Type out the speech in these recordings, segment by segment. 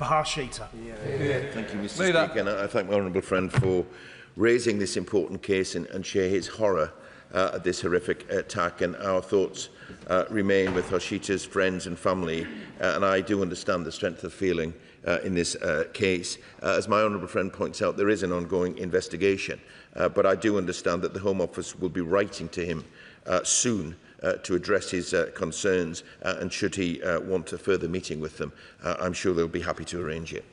Fahashita. Thank you, Mr. Speaker, and I thank my honourable friend for raising this important case and share his horror at this horrific attack, and our thoughts remain with Harshita's friends and family, and I do understand the strength of feeling in this case. As my honourable friend points out, there is an ongoing investigation, but I do understand that the Home Office will be writing to him soon to address his concerns, and should he want a further meeting with them, I'm sure they'll be happy to arrange it.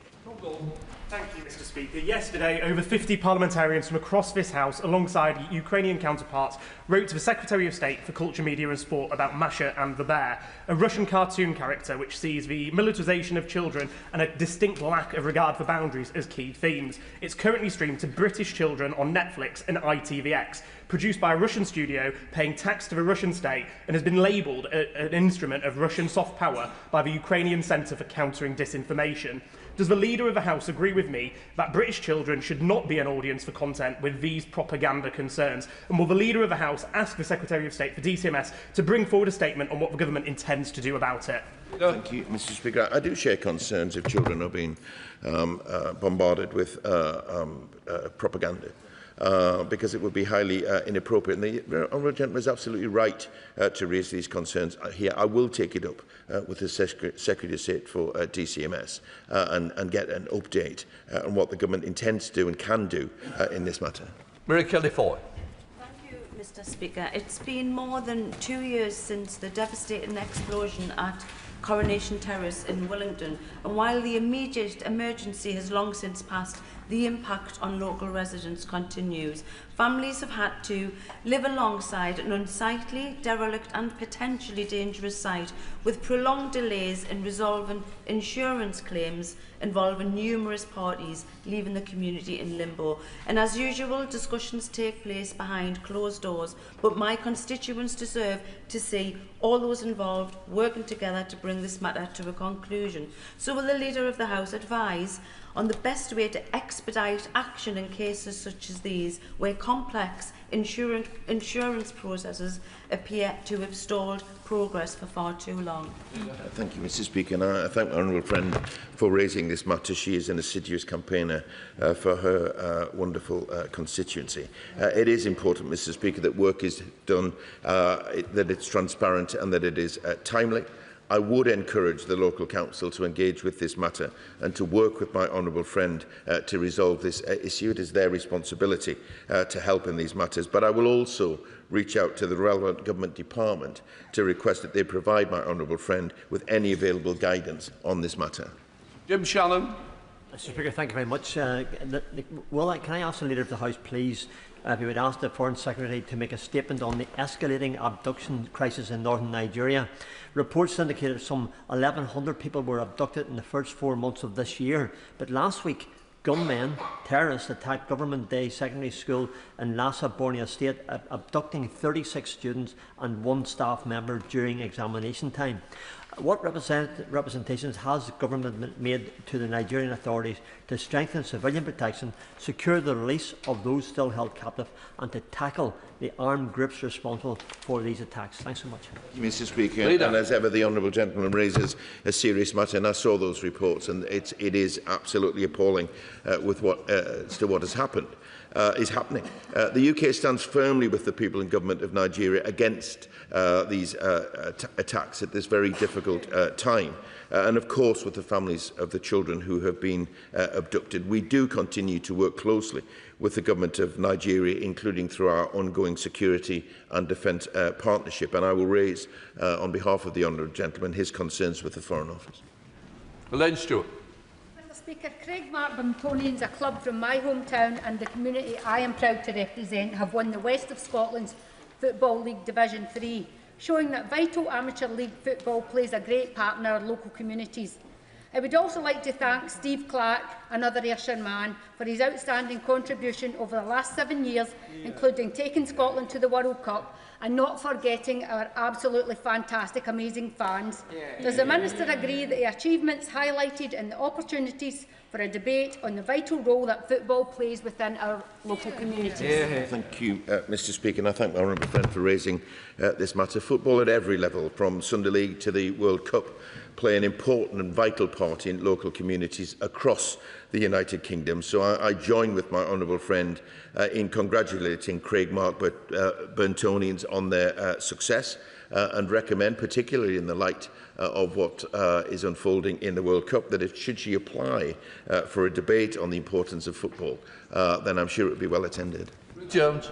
Thank you, Mr. Speaker. Yesterday, over 50 parliamentarians from across this House, alongside Ukrainian counterparts, wrote to the Secretary of State for Culture, Media and Sport about Masha and the Bear, a Russian cartoon character which sees the militarisation of children and a distinct lack of regard for boundaries as key themes. It's currently streamed to British children on Netflix and ITVX, produced by a Russian studio, paying tax to the Russian state, and has been labelled an instrument of Russian soft power by the Ukrainian Centre for Countering Disinformation. Does the Leader of the House agree with me that British children should not be an audience for content with these propaganda concerns? And will the Leader of the House ask the Secretary of State for DCMS to bring forward a statement on what the government intends to do about it? Thank you, Mr. Speaker. I do share concerns if children are being bombarded with propaganda. Because it would be highly inappropriate. And the honourable gentleman is absolutely right to raise these concerns here. I will take it up with the Secretary of State for DCMS and get an update on what the government intends to do and can do in this matter. Mary Kelly-Foy. Thank you, Mr. Speaker. It's been more than 2 years since the devastating explosion at Coronation Terrace in Wellington, and while the immediate emergency has long since passed, the impact on local residents continues. Families have had to live alongside an unsightly, derelict and potentially dangerous site, with prolonged delays in resolving insurance claims involving numerous parties, leaving the community in limbo. And as usual, discussions take place behind closed doors, but my constituents deserve to see all those involved working together to bring this matter to a conclusion. So will the Leader of the House advise on the best way to expedite action in cases such as these, where complex insurance processes appear to have stalled progress for far too long? Thank you, Mr. Speaker, and I thank my honourable friend for raising this matter. She is an assiduous campaigner for her wonderful constituency. It is important, Mr. Speaker, that work is done, that it's transparent and that it is timely. I would encourage the local council to engage with this matter and to work with my honourable friend to resolve this issue. It is their responsibility to help in these matters. But I will also reach out to the relevant government department to request that they provide my honourable friend with any available guidance on this matter. Jim Shannon. Mr. Speaker, thank you very much. Can I ask the Leader of the House, please, if you would ask the Foreign Secretary to make a statement on the escalating abduction crisis in northern Nigeria. Reports indicated some 1,100 people were abducted in the first 4 months of this year, but last week gunmen, terrorists, attacked Government Day Secondary School in Lassa, Borneo State, abducting 36 students and 1 staff member during examination time. What representations has the government made to the Nigerian authorities to strengthen civilian protection, secure the release of those still held captive, and to tackle the armed groups responsible for these attacks? Thanks so much. Mr. Speaker, and as ever, the honourable gentleman raises a serious matter, and I saw those reports, and it is absolutely appalling with as to what has happened. Is happening. The UK stands firmly with the people and government of Nigeria against these attacks at this very difficult time, and of course with the families of the children who have been abducted. We do continue to work closely with the government of Nigeria, including through our ongoing security and defence partnership, and I will raise on behalf of the honourable gentleman his concerns with the Foreign Office. Elaine Stewart. Speaker, Craig Martbintonians, a club from my hometown and the community I am proud to represent, have won the West of Scotland's Football League Division 3, showing that vital amateur league football plays a great part in our local communities. I would also like to thank Steve Clark, another Ayrshire man, for his outstanding contribution over the last 7 years, including taking Scotland to the World Cup and not forgetting our absolutely fantastic, amazing fans. Does the Minister agree that the achievements highlighted and the opportunities for a debate on the vital role that football plays within our local communities? Thank you, Mr. Speaker, and I thank my honourable friend for raising this matter. Football at every level, from Sunday League to the World Cup, play an important and vital part in local communities across the United Kingdom. So I join with my honourable friend in congratulating Craig Mark Burntonians on their success and recommend, particularly in the light of what is unfolding in the World Cup, that if should she apply for a debate on the importance of football, then I'm sure it would be well attended. Jones.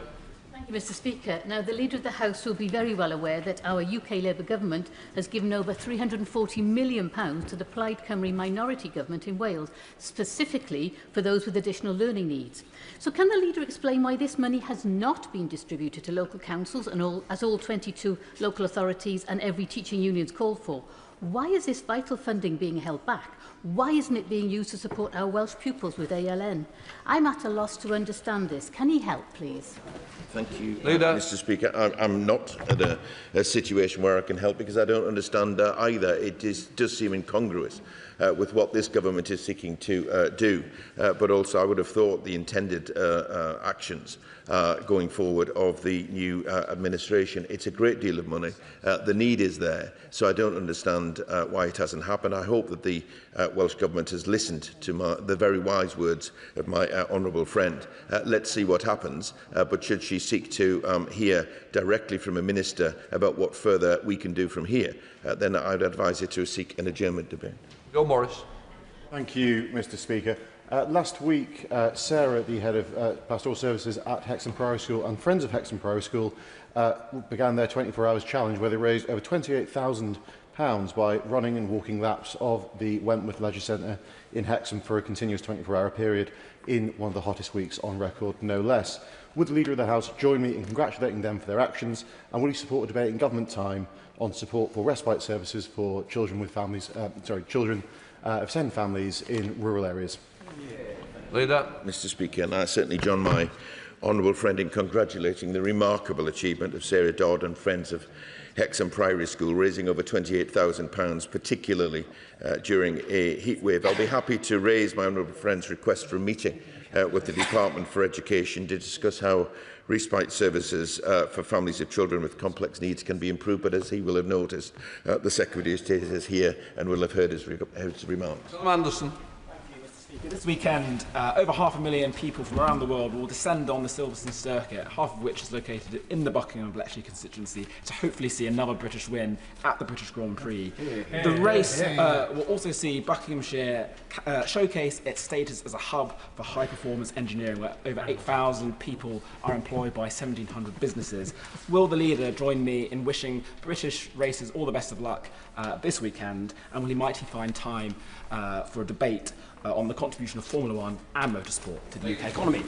Thank you, Mr. Speaker. Now, the Leader of the House will be very well aware that our UK Labour government has given over £340 million to the Plaid Cymru minority government in Wales, specifically for those with additional learning needs. So can the Leader explain why this money has not been distributed to local councils, and as all 22 local authorities and every teaching union called for? Why is this vital funding being held back? Why isn't it being used to support our Welsh pupils with ALN? I'm at a loss to understand this. Can he help, please? Thank you, Leader. Mr. Speaker. I'm not at a situation where I can help because I don't understand either. It does seem incongruous with what this government is seeking to do, but also I would have thought the intended actions going forward of the new administration. It's a great deal of money. The need is there, so I don't understand why it hasn't happened. I hope that the Welsh Government has listened to the very wise words of my honourable friend. Let's see what happens, but should she seek to hear directly from a minister about what further we can do from here, then I would advise her to seek an adjournment debate. Joe Morris. Thank you, Mr. Speaker. Last week, Sarah, the head of Pastoral Services at Hexham Primary School, and Friends of Hexham Primary School began their 24 hours challenge, where they raised over £28,000 by running and walking laps of the Wentworth Leisure Centre in Hexham for a continuous 24-hour period in one of the hottest weeks on record, no less. Would the Leader of the House join me in congratulating them for their actions, and will he support a debate in government time on support for respite services for children with families, children of SEND families in rural areas? Leader. Mr. Speaker, and I certainly join my honourable friend in congratulating the remarkable achievement of Sarah Dodd and Friends of Hexham Primary School, raising over £28,000, particularly during a heatwave. I'll be happy to raise my honourable friend's request for a meeting with the Department for Education to discuss how respite services for families of children with complex needs can be improved, but as he will have noticed, the Secretary of State is here and will have heard his remarks. Anderson. This weekend, over 500,000 people from around the world will descend on the Silverstone circuit, half of which is located in the Buckingham and Bletchley constituency, to hopefully see another British win at the British Grand Prix. The race will also see Buckinghamshire showcase its status as a hub for high-performance engineering, where over 8,000 people are employed by 1,700 businesses. Will the Leader join me in wishing British racers all the best of luck this weekend, and might he find time for a debate on the contribution of Formula One and motorsport to the UK economy?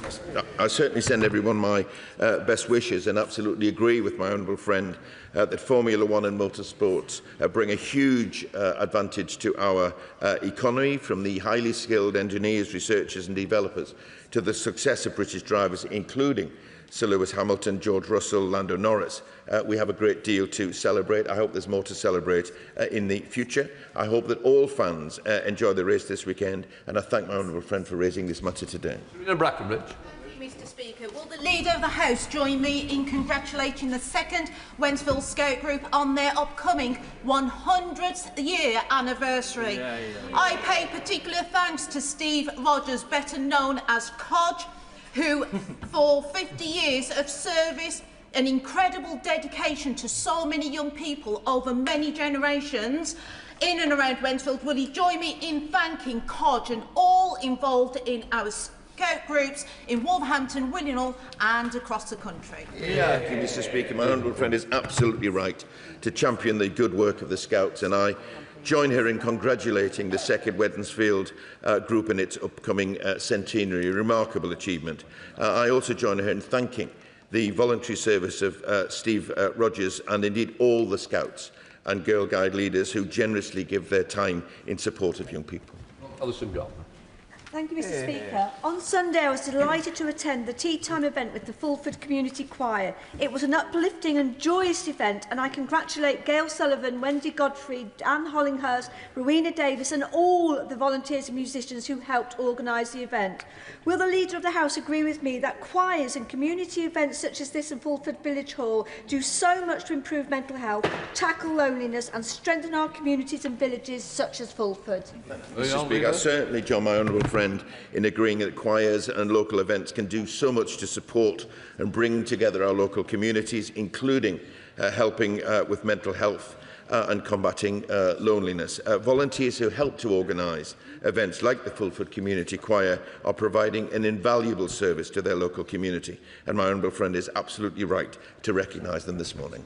I certainly send everyone my best wishes and absolutely agree with my honourable friend that Formula One and motorsport bring a huge advantage to our economy, from the highly skilled engineers, researchers and developers to the success of British drivers, including Sir Lewis Hamilton, George Russell, Lando Norris. We have a great deal to celebrate. I hope there's more to celebrate in the future. I hope that all fans enjoy the race this weekend, and I thank my honourable friend for raising this matter today. Brackenridge. Mr. Speaker, will the Leader of the House join me in congratulating the 2nd Wentzville Scout Group on their upcoming 100th year anniversary? I pay particular thanks to Steve Rogers, better known as Codge, who, for 50 years of service and incredible dedication to so many young people over many generations in and around Wentzville, will he join me in thanking Codge and all involved in our Scout groups in Wolverhampton, Willenhall and across the country? Thank you, Mr. Speaker. My honourable friend is absolutely right to champion the good work of the Scouts, and I join her in congratulating the 2nd Wednesfield group in its upcoming centenary, a remarkable achievement. I also join her in thanking the voluntary service of Steve Rogers and indeed all the Scouts and Girl Guide leaders who generously give their time in support of young people. Alison Gardner. Thank you, Mr Speaker. On Sunday, I was delighted to attend the tea time event with the Fulford Community Choir. It was an uplifting and joyous event, and I congratulate Gail Sullivan, Wendy Godfrey, Anne Hollinghurst, Rowena Davis and all the volunteers and musicians who helped organise the event. Will the Leader of the House agree with me that choirs and community events such as this in Fulford Village Hall do so much to improve mental health, tackle loneliness and strengthen our communities and villages such as Fulford? Mr Speaker, I certainly join my honourable friend in agreeing that choirs and local events can do so much to support and bring together our local communities, including helping with mental health and combating loneliness. Volunteers who help to organise events like the Fulford Community Choir are providing an invaluable service to their local community, and my honourable friend is absolutely right to recognise them this morning.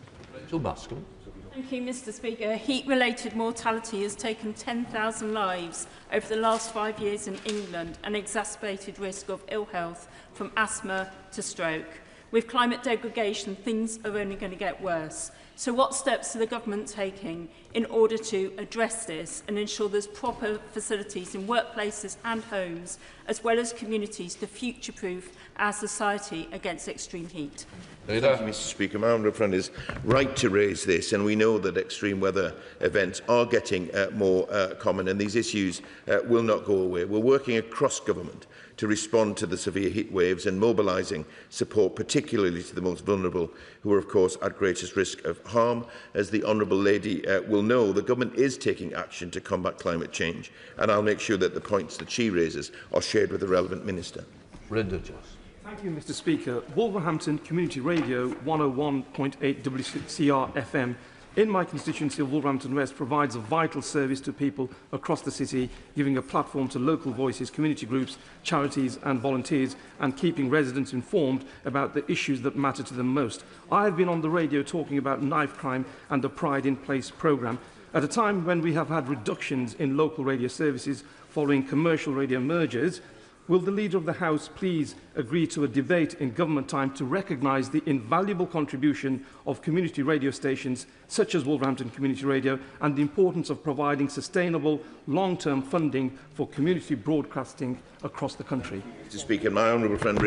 Thank you, Mr Speaker. Heat-related mortality has taken 10,000 lives over the last 5 years in England and exacerbated risk of ill health from asthma to stroke. With climate degradation, things are only going to get worse. So what steps are the government taking in order to address this and ensure there's proper facilities in workplaces and homes, as well as communities, to future-proof our society against extreme heat? Thank you, Mr Speaker. My honourable friend is right to raise this, and we know that extreme weather events are getting more common, and these issues will not go away. We're working across government to respond to the severe heat waves and mobilising support, particularly to the most vulnerable, who are, of course, at greatest risk of harm. As the Honourable Lady will know, the government is taking action to combat climate change, and I'll make sure that the points that she raises are shared with the relevant minister. Thank you, Mr Speaker. Wolverhampton Community Radio 101.8 WCR FM in my constituency of Wolverhampton West provides a vital service to people across the city, giving a platform to local voices, community groups, charities and volunteers, and keeping residents informed about the issues that matter to them most. I have been on the radio talking about knife crime and the Pride in Place programme at a time when we have had reductions in local radio services following commercial radio mergers. Will the Leader of the House please agree to a debate in government time to recognise the invaluable contribution of community radio stations such as Wolverhampton Community Radio and the importance of providing sustainable long-term funding for community broadcasting across the country? Mr Speaker, my honourable friend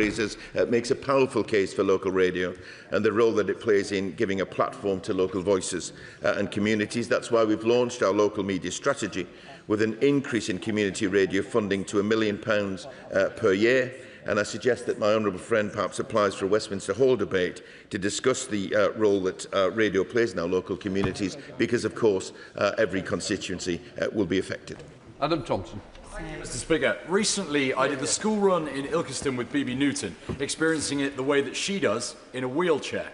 makes a powerful case for local radio and the role that it plays in giving a platform to local voices and communities. That's why we've launched our local media strategy with an increase in community radio funding to £1 million per year. And I suggest that my honourable friend perhaps applies for a Westminster Hall debate to discuss the role that radio plays in our local communities, because, of course, every constituency will be affected. Adam Thompson. Mr Speaker, recently I did the school run in Ilkeston with Bibi Newton, experiencing it the way that she does in a wheelchair.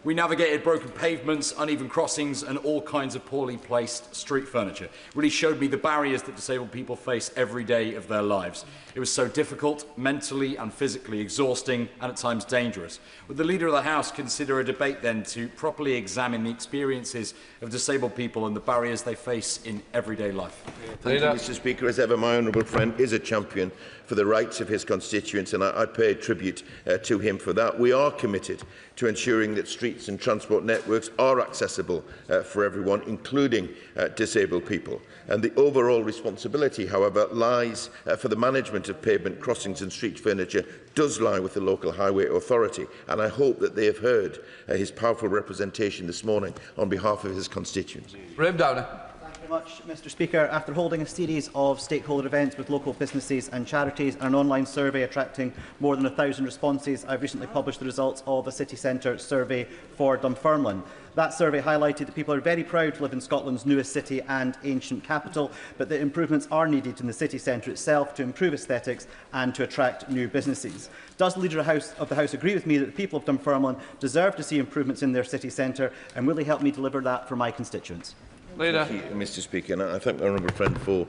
We navigated broken pavements, uneven crossings and all kinds of poorly placed street furniture. It really showed me the barriers that disabled people face every day of their lives. It was so difficult, mentally and physically exhausting and at times dangerous. Would the Leader of the House consider a debate then to properly examine the experiences of disabled people and the barriers they face in everyday life? Thank you, Mr Speaker. As ever, my honourable friend is a champion for the rights of his constituents, and I pay tribute to him for that. We are committed to ensuring that streets and transport networks are accessible for everyone, including disabled people. And the overall responsibility, however, lies for the management of pavement crossings and street furniture does lie with the local highway authority, and I hope that they have heard his powerful representation this morning on behalf of his constituents. Graham Downer. Thank you very much, Mr Speaker. After holding a series of stakeholder events with local businesses and charities and an online survey attracting more than 1,000 responses, I've recently published the results of the City Centre survey for Dunfermline. That survey highlighted that people are very proud to live in Scotland's newest city and ancient capital, but that improvements are needed in the city centre itself to improve aesthetics and to attract new businesses. Does the Leader of the House agree with me that the people of Dunfermline deserve to see improvements in their city centre, and will he help me deliver that for my constituents? Thank you, Mr Speaker, and I thank the honourable friend for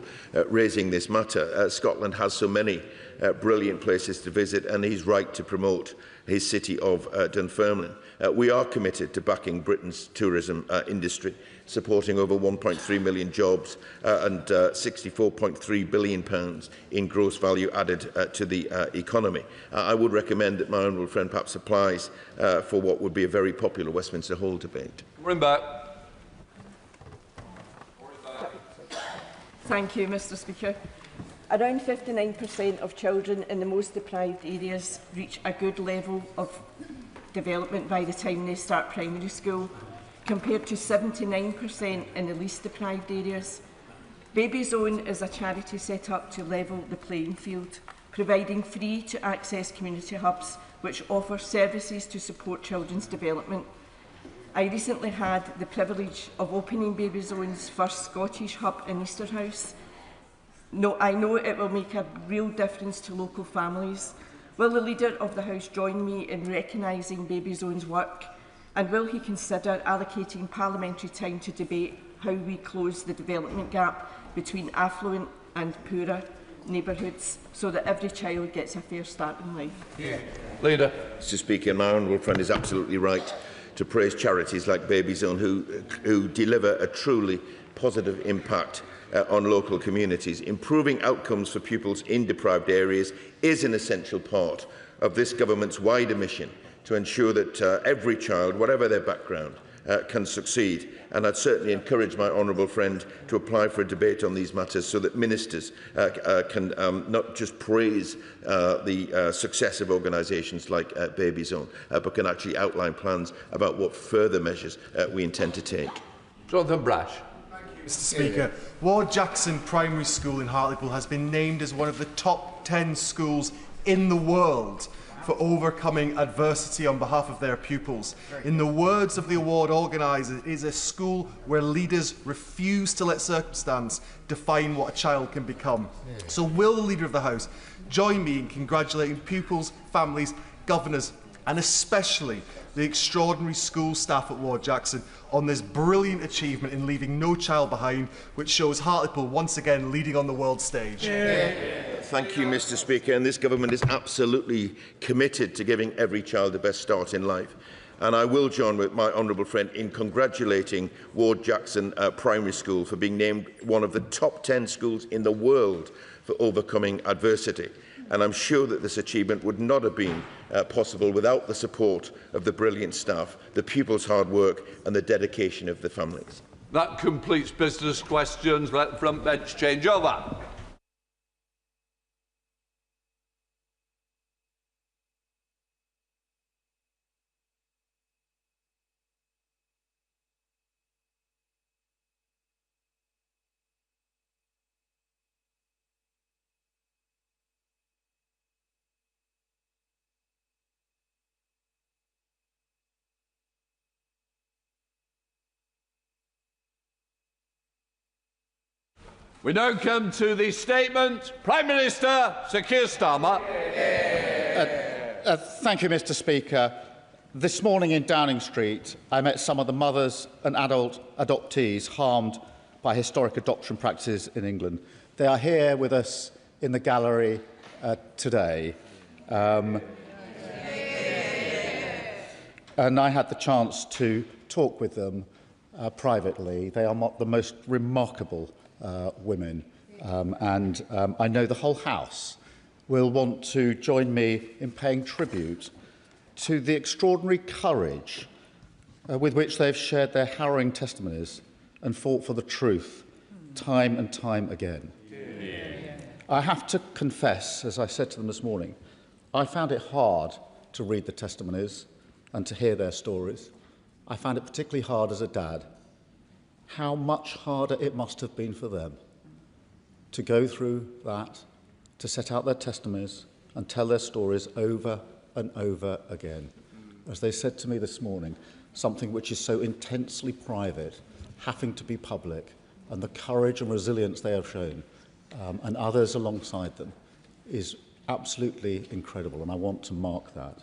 raising this matter. Scotland has so many brilliant places to visit, and he's right to promote his city of Dunfermline. We are committed to backing Britain's tourism industry, supporting over 1.3 million jobs and £64.3 billion in gross value added to the economy. I would recommend that my honourable friend perhaps applies for what would be a very popular Westminster Hall debate. Thank you, Mr Speaker. Around 59% of children in the most deprived areas reach a good level of development by the time they start primary school, compared to 79% in the least deprived areas. Baby Zone is a charity set up to level the playing field, providing free to access community hubs which offer services to support children's development. I recently had the privilege of opening Baby Zone's first Scottish hub in Easterhouse. I know it will make a real difference to local families. Will the Leader of the House join me in recognising Baby Zone's work? And will he consider allocating parliamentary time to debate how we close the development gap between affluent and poorer neighbourhoods so that every child gets a fair start in life? Leader. Mr. Speaker, my honourable friend is absolutely right to praise charities like Baby Zone who deliver a truly positive impact on local communities. Improving outcomes for pupils in deprived areas is an essential part of this government's wider mission to ensure that every child, whatever their background, can succeed. And I'd certainly encourage my honourable friend to apply for a debate on these matters so that ministers can not just praise the success of organisations like Baby Zone, but can actually outline plans about what further measures we intend to take. Jonathan Brash. Mr. Speaker, Ward Jackson Primary School in Hartlepool has been named as one of the top 10 schools in the world for overcoming adversity on behalf of their pupils. In the words of the award organiser, it is a school where leaders refuse to let circumstance define what a child can become. So will the Leader of the House join me in congratulating pupils, families, governors and especially the extraordinary school staff at Ward Jackson on this brilliant achievement in leaving no child behind, which shows Hartlepool once again leading on the world stage. Thank you, Mr. Speaker. And this government is absolutely committed to giving every child the best start in life. And I will join with my honourable friend in congratulating Ward Jackson Primary School for being named one of the top 10 schools in the world for overcoming adversity. And I'm sure that this achievement would not have been possible without the support of the brilliant staff, the pupils' hard work and the dedication of the families. That completes business questions. Let the front bench change over. We now come to the statement. Prime Minister Sir Keir Starmer. Thank you, Mr. Speaker. This morning in Downing Street, I met some of the mothers and adult adoptees harmed by historic adoption practices in England. They are here with us in the gallery today. And I had the chance to talk with them privately. They are the most remarkable women, and I know the whole House will want to join me in paying tribute to the extraordinary courage with which they've shared their harrowing testimonies and fought for the truth time and time again. I have to confess, as I said to them this morning, I found it hard to read the testimonies and to hear their stories. I found it particularly hard as a dad. How much harder it must have been for them to go through that, to set out their testimonies and tell their stories over and over again. As they said to me this morning, something which is so intensely private, having to be public, and the courage and resilience they have shown, and others alongside them, is absolutely incredible, and I want to mark that.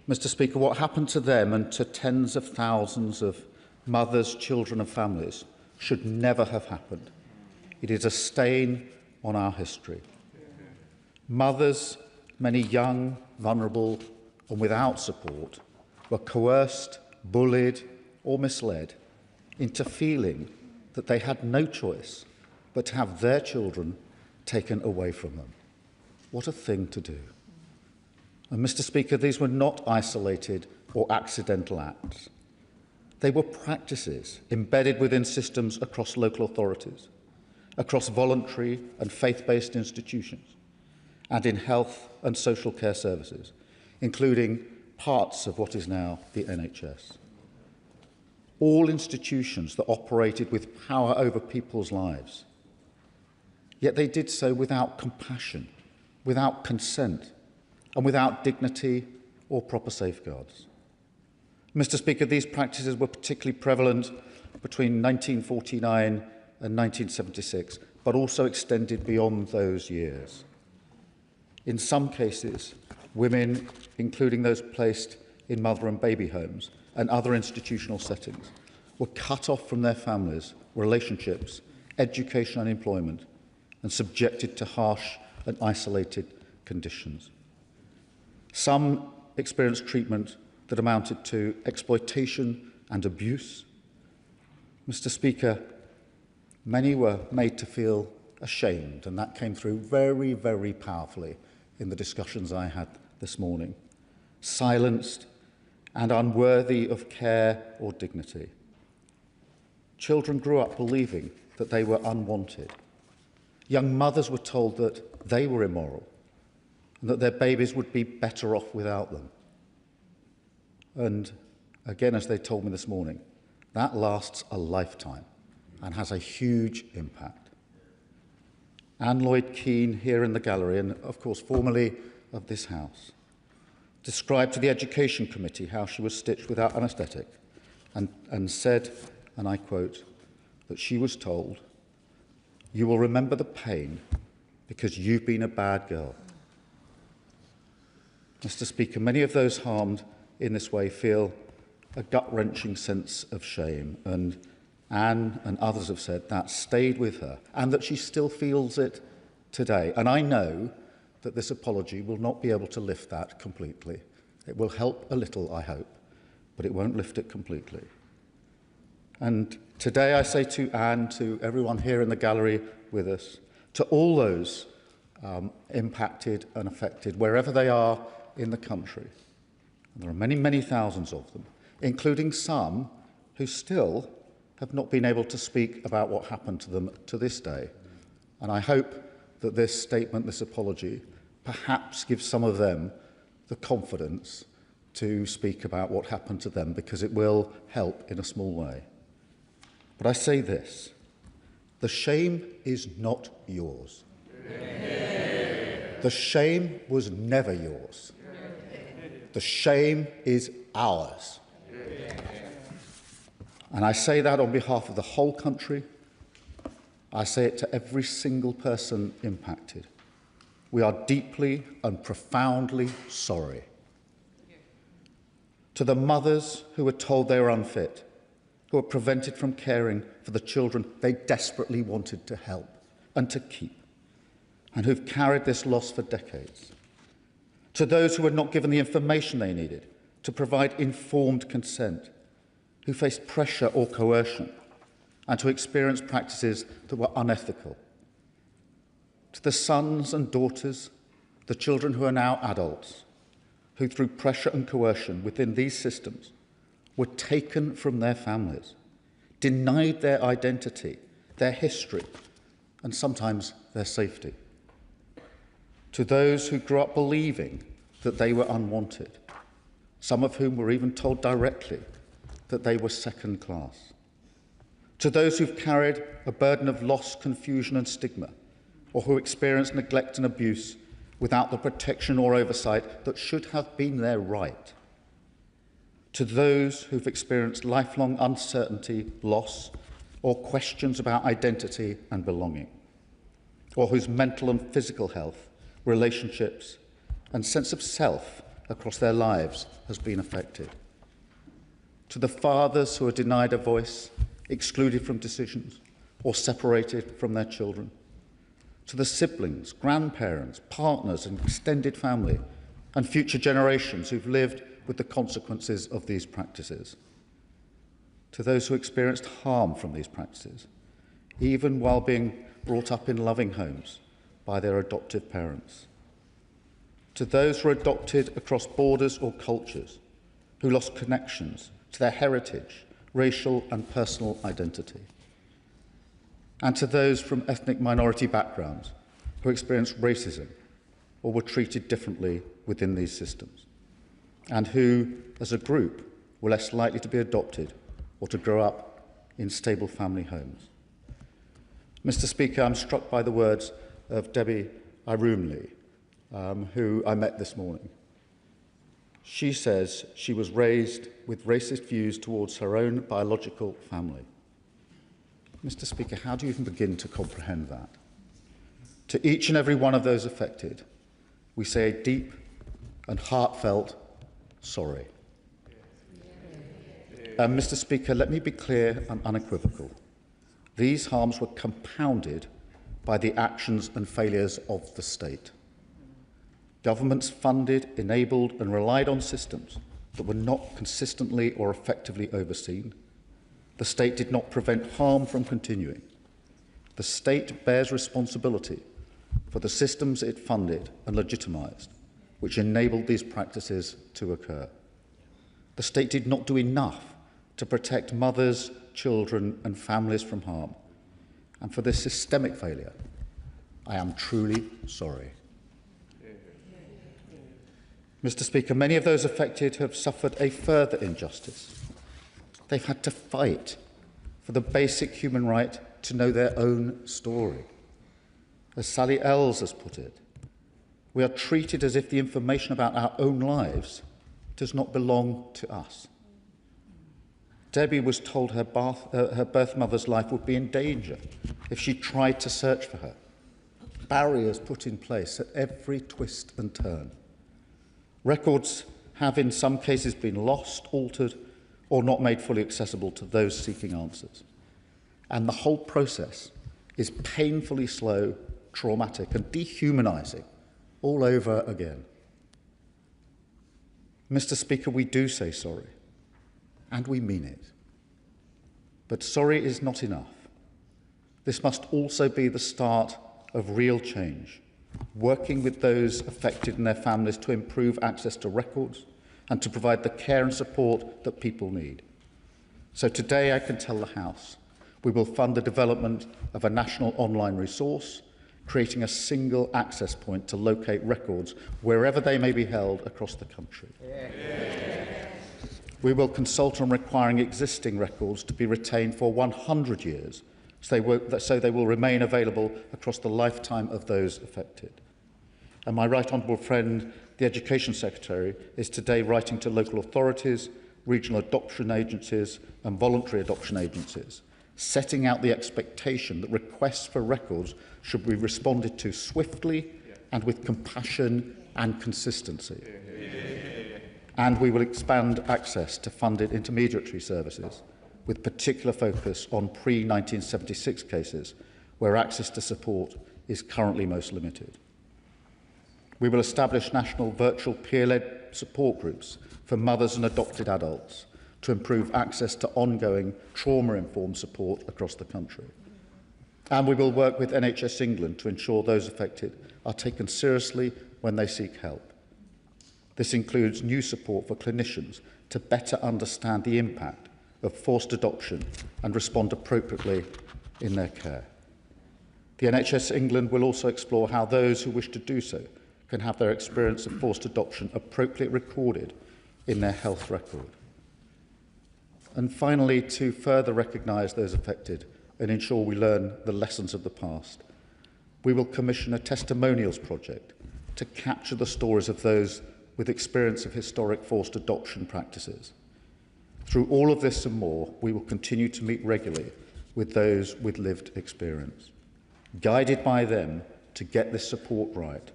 Mr. Speaker, what happened to them and to tens of thousands of mothers, children and families should never have happened. It is a stain on our history. Mothers, many young, vulnerable and without support, were coerced, bullied or misled into feeling that they had no choice but to have their children taken away from them. What a thing to do. And Mr. Speaker, these were not isolated or accidental acts. They were practices embedded within systems across local authorities. across voluntary and faith-based institutions, and in health and social care services, including parts of what is now the NHS. All institutions that operated with power over people's lives. Yet they did so without compassion, without consent, and without dignity or proper safeguards. Mr. Speaker, these practices were particularly prevalent between 1949 and 1976, but also extended beyond those years. In some cases, women, including those placed in mother and baby homes and other institutional settings, were cut off from their families, relationships, education and employment, and subjected to harsh and isolated conditions. Some experienced treatment that amounted to exploitation and abuse. Mr. Speaker, many were made to feel ashamed, and that came through very, very powerfully in the discussions I had this morning. Silenced and unworthy of care or dignity. Children grew up believing that they were unwanted. Young mothers were told that they were immoral and that their babies would be better off without them. And again, as they told me this morning, that lasts a lifetime and has a huge impact. Anne Lloyd Keane, here in the gallery, and of course formerly of this House, described to the Education Committee how she was stitched without anaesthetic and said, and I quote, that she was told, "You will remember the pain because you've been a bad girl." Mr. Speaker, many of those harmed in this way feel a gut-wrenching sense of shame, and Anne and others have said that stayed with her and that she still feels it today. And I know that this apology will not be able to lift that completely. It will help a little, I hope, but it won't lift it completely. And today I say to Anne, to everyone here in the gallery with us, to all those impacted and affected, wherever they are in the country, and there are many, many thousands of them, including some who still have not been able to speak about what happened to them to this day. And I hope that this statement, this apology, perhaps gives some of them the confidence to speak about what happened to them, because it will help in a small way. But I say this, the shame is not yours. The shame was never yours. The shame is ours. And I say that on behalf of the whole country. I say it to every single person impacted. We are deeply and profoundly sorry. To the mothers who were told they were unfit, who were prevented from caring for the children they desperately wanted to help and to keep, and who've carried this loss for decades. To those who were not given the information they needed to provide informed consent, who faced pressure or coercion, and who experienced practices that were unethical. To the sons and daughters, the children who are now adults, who through pressure and coercion within these systems were taken from their families, denied their identity, their history, and sometimes their safety. To those who grew up believing that they were unwanted, some of whom were even told directly that they were second class. To those who've carried a burden of loss, confusion and stigma, or who experienced neglect and abuse without the protection or oversight that should have been their right. To those who've experienced lifelong uncertainty, loss, or questions about identity and belonging, or whose mental and physical health, relationships, and sense of self across their lives has been affected. To the fathers who are denied a voice, excluded from decisions, or separated from their children. To the siblings, grandparents, partners, and extended family, and future generations who've lived with the consequences of these practices. To those who experienced harm from these practices, even while being brought up in loving homes by their adoptive parents. To those who were adopted across borders or cultures, who lost connections to their heritage, racial and personal identity. and to those from ethnic minority backgrounds who experienced racism or were treated differently within these systems, and who, as a group, were less likely to be adopted or to grow up in stable family homes. Mr. Speaker, I'm struck by the words of Debbie Irumli, who I met this morning. She says she was raised with racist views towards her own biological family. Mr. Speaker, how do you even begin to comprehend that? To each and every one of those affected, we say a deep and heartfelt sorry. Mr. Speaker, let me be clear and unequivocal. These harms were compounded by the actions and failures of the state. Governments funded, enabled and relied on systems that were not consistently or effectively overseen. The state did not prevent harm from continuing. The state bears responsibility for the systems it funded and legitimised, which enabled these practices to occur. The state did not do enough to protect mothers, children and families from harm. And for this systemic failure, I am truly sorry. Mr. Speaker, many of those affected have suffered a further injustice. They've had to fight for the basic human right to know their own story. As Sally Ells has put it, we are treated as if the information about our own lives does not belong to us. Debbie was told her birth mother's life would be in danger if she tried to search for her. Barriers put in place at every twist and turn. Records have in some cases been lost, altered, or not made fully accessible to those seeking answers. And the whole process is painfully slow, traumatic, and dehumanising all over again. Mr. Speaker, we do say sorry, and we mean it. But sorry is not enough. This must also be the start of real change, working with those affected and their families to improve access to records and to provide the care and support that people need. So today I can tell the House we will fund the development of a national online resource, creating a single access point to locate records wherever they may be held across the country. We will consult on requiring existing records to be retained for 100 years, so they will remain available across the lifetime of those affected. And my right honourable friend, the Education Secretary, is today writing to local authorities, regional adoption agencies and voluntary adoption agencies, setting out the expectation that requests for records should be responded to swiftly and with compassion and consistency. And we will expand access to funded intermediary services, with particular focus on pre-1976 cases where access to support is currently most limited. We will establish national virtual peer-led support groups for mothers and adopted adults to improve access to ongoing trauma-informed support across the country. And we will work with NHS England to ensure those affected are taken seriously when they seek help. This includes new support for clinicians to better understand the impact of forced adoption and respond appropriately in their care. The NHS England will also explore how those who wish to do so can have their experience of forced adoption appropriately recorded in their health record. And finally, to further recognise those affected and ensure we learn the lessons of the past, we will commission a testimonials project to capture the stories of those with experience of historic forced adoption practices. Through all of this and more, we will continue to meet regularly with those with lived experience, guided by them to get this support right,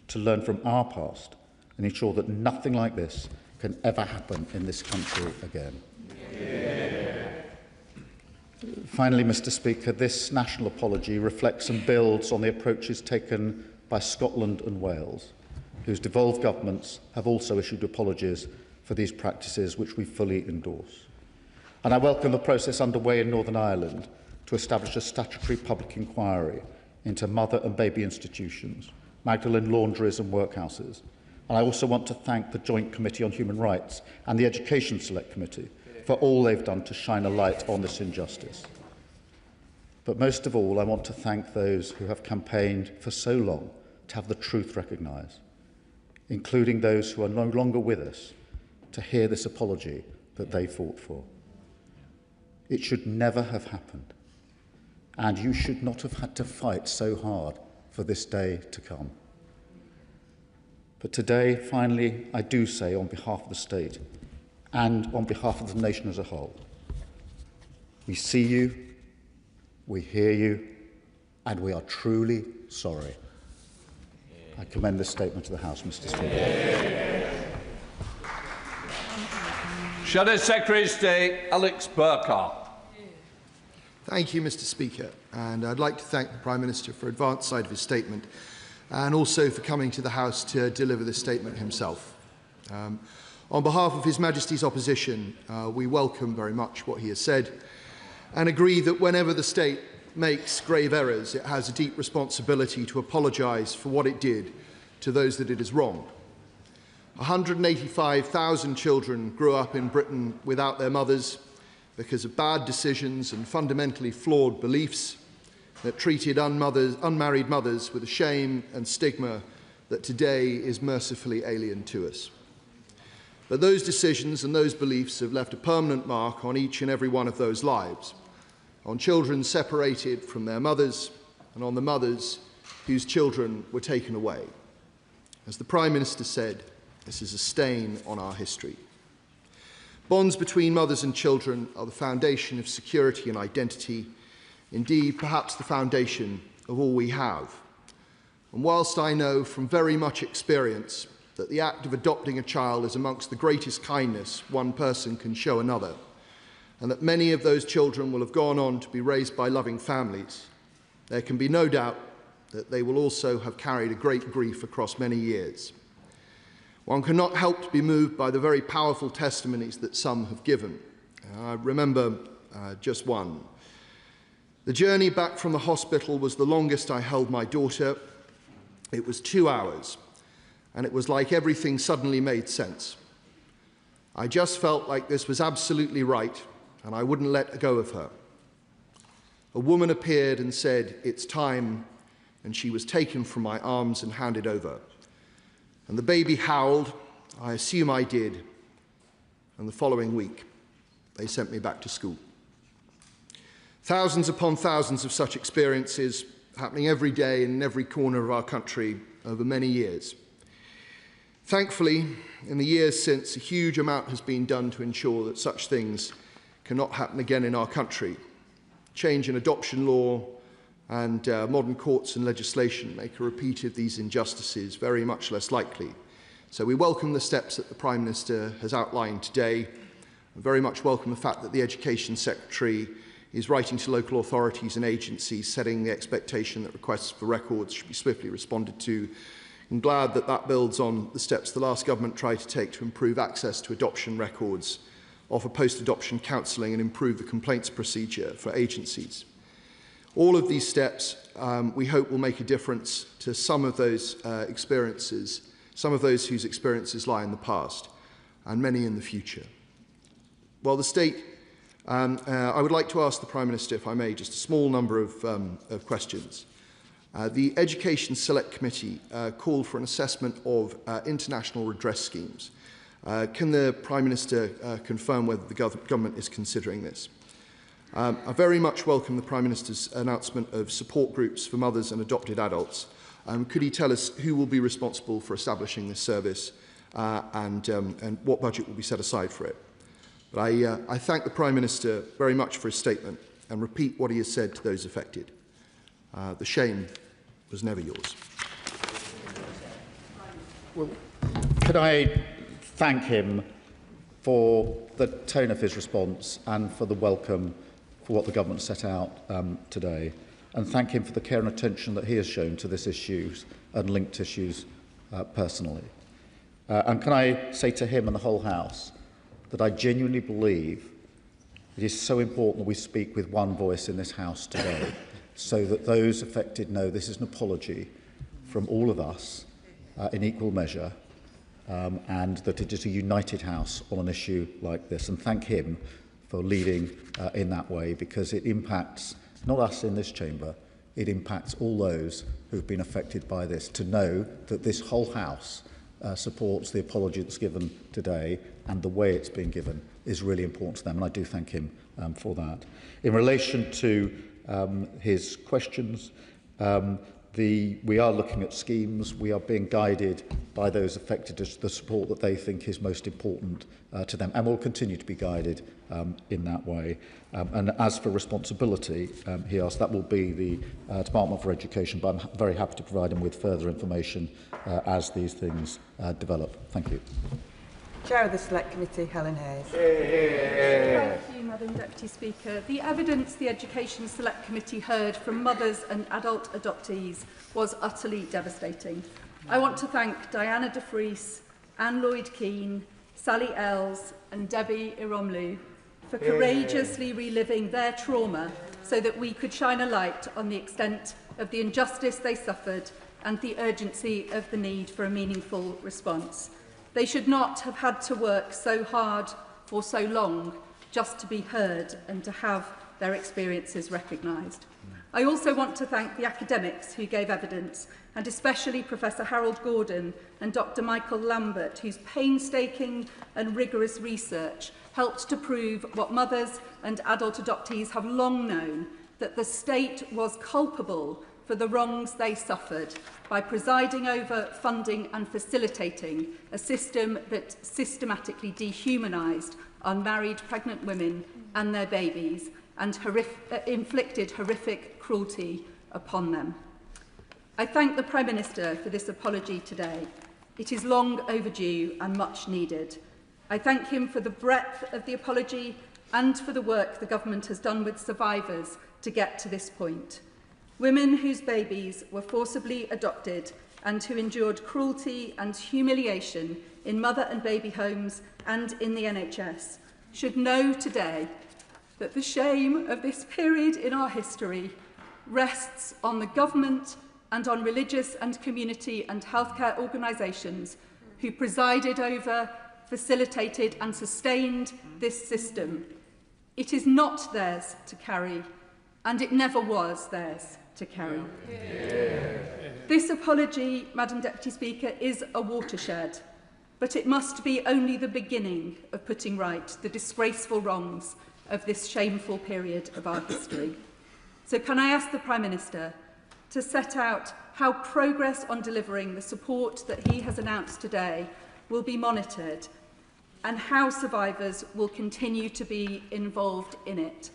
to learn from our past and ensure that nothing like this can ever happen in this country again. Finally, Mr. Speaker, this national apology reflects and builds on the approaches taken by Scotland and Wales, whose devolved governments have also issued apologies for these practices, which we fully endorse. And I welcome the process underway in Northern Ireland to establish a statutory public inquiry into mother and baby institutions, Magdalene laundries and workhouses. And I also want to thank the Joint Committee on Human Rights and the Education Select Committee for all they've done to shine a light on this injustice. But most of all, I want to thank those who have campaigned for so long to have the truth recognised, including those who are no longer with us, to hear this apology that they fought for. It should never have happened, and you should not have had to fight so hard for this day to come. But today, finally, I do say on behalf of the state and on behalf of the nation as a whole, we see you, we hear you, and we are truly sorry. I commend this statement to the House, Mr. Speaker. Shadow Secretary of State Alex Burkhardt. Thank you, Mr. Speaker, and I'd like to thank the Prime Minister for advance side of his statement and also for coming to the House to deliver this statement himself. On behalf of His Majesty's opposition, we welcome very much what he has said and agree that whenever the state makes grave errors, it has a deep responsibility to apologise for what it did to those that it has wronged. 185,000 children grew up in Britain without their mothers because of bad decisions and fundamentally flawed beliefs that treated unmarried mothers with a shame and stigma that today is mercifully alien to us. But those decisions and those beliefs have left a permanent mark on each and every one of those lives, on children separated from their mothers and on the mothers whose children were taken away. As the Prime Minister said, this is a stain on our history. Bonds between mothers and children are the foundation of security and identity, indeed perhaps the foundation of all we have. And whilst I know from very much experience that the act of adopting a child is amongst the greatest kindness one person can show another, and that many of those children will have gone on to be raised by loving families, there can be no doubt that they will also have carried a great grief across many years. One cannot help to be moved by the very powerful testimonies that some have given. I remember just one. The journey back from the hospital was the longest I held my daughter. It was 2 hours, and it was like everything suddenly made sense. I just felt like this was absolutely right, and I wouldn't let go of her. A woman appeared and said, "It's time," and she was taken from my arms and handed over. And the baby howled, I assume I did, and the following week they sent me back to school. Thousands upon thousands of such experiences happening every day in every corner of our country over many years. Thankfully, in the years since, a huge amount has been done to ensure that such things cannot happen again in our country. Change in adoption law and modern courts and legislation make a repeat of these injustices very much less likely. So we welcome the steps that the Prime Minister has outlined today, and very much welcome the fact that the Education Secretary is writing to local authorities and agencies, setting the expectation that requests for records should be swiftly responded to. I'm glad that that builds on the steps the last government tried to take to improve access to adoption records, offer post-adoption counselling and improve the complaints procedure for agencies. All of these steps, we hope, will make a difference to some of those experiences, some of those whose experiences lie in the past, and many in the future. While the state, I would like to ask the Prime Minister, if I may, just a small number of questions. The Education Select Committee called for an assessment of international redress schemes. Can the Prime Minister confirm whether the government is considering this? I very much welcome the Prime Minister's announcement of support groups for mothers and adopted adults. Could he tell us who will be responsible for establishing this service and what budget will be set aside for it? But I thank the Prime Minister very much for his statement and repeat what he has said to those affected. The shame was never yours. Well, could I thank him for the tone of his response and for the welcome for what the government set out today, and thank him for the care and attention that he has shown to this issues and linked issues personally. And can I say to him and the whole House that I genuinely believe it is so important that we speak with one voice in this House today, so that those affected know this is an apology from all of us in equal measure, and that it is a united House on an issue like this. And thank him for leading in that way, because it impacts not us in this chamber, it impacts all those who have been affected by this, to know that this whole House supports the apology that's given today, and the way it's been given is really important to them, and I do thank him for that. In relation to his questions, we are looking at schemes. We are being guided by those affected as the support that they think is most important to them, and will continue to be guided in that way. And as for responsibility, he asked, that will be the Department for Education, but I'm very happy to provide him with further information as these things develop. Thank you. Chair of the Select Committee, Helen Hayes. Thank you, Madam Deputy Speaker. The evidence the Education Select Committee heard from mothers and adult adoptees was utterly devastating. I want to thank Diana de Vries, Anne Lloyd-Keane, Sally Ells and Debbie Iromlu for courageously reliving their trauma so that we could shine a light on the extent of the injustice they suffered and the urgency of the need for a meaningful response. They should not have had to work so hard for so long just to be heard and to have their experiences recognised. I also want to thank the academics who gave evidence, and especially Professor Harold Gordon and Dr. Michael Lambert, whose painstaking and rigorous research helped to prove what mothers and adult adoptees have long known, that the state was culpable for the wrongs they suffered by presiding over, funding and facilitating a system that systematically dehumanised unmarried pregnant women and their babies and inflicted horrific cruelty upon them. I thank the Prime Minister for this apology today. It is long overdue and much needed. I thank him for the breadth of the apology and for the work the government has done with survivors to get to this point. Women whose babies were forcibly adopted and who endured cruelty and humiliation in mother and baby homes and in the NHS should know today that the shame of this period in our history rests on the government and on religious and community and healthcare organisations who presided over, facilitated and sustained this system. It is not theirs to carry, and it never was theirs to carry. This apology, Madam Deputy Speaker, is a watershed, but it must be only the beginning of putting right the disgraceful wrongs of this shameful period of our history. So can I ask the Prime Minister to set out how progress on delivering the support that he has announced today will be monitored and how survivors will continue to be involved in it?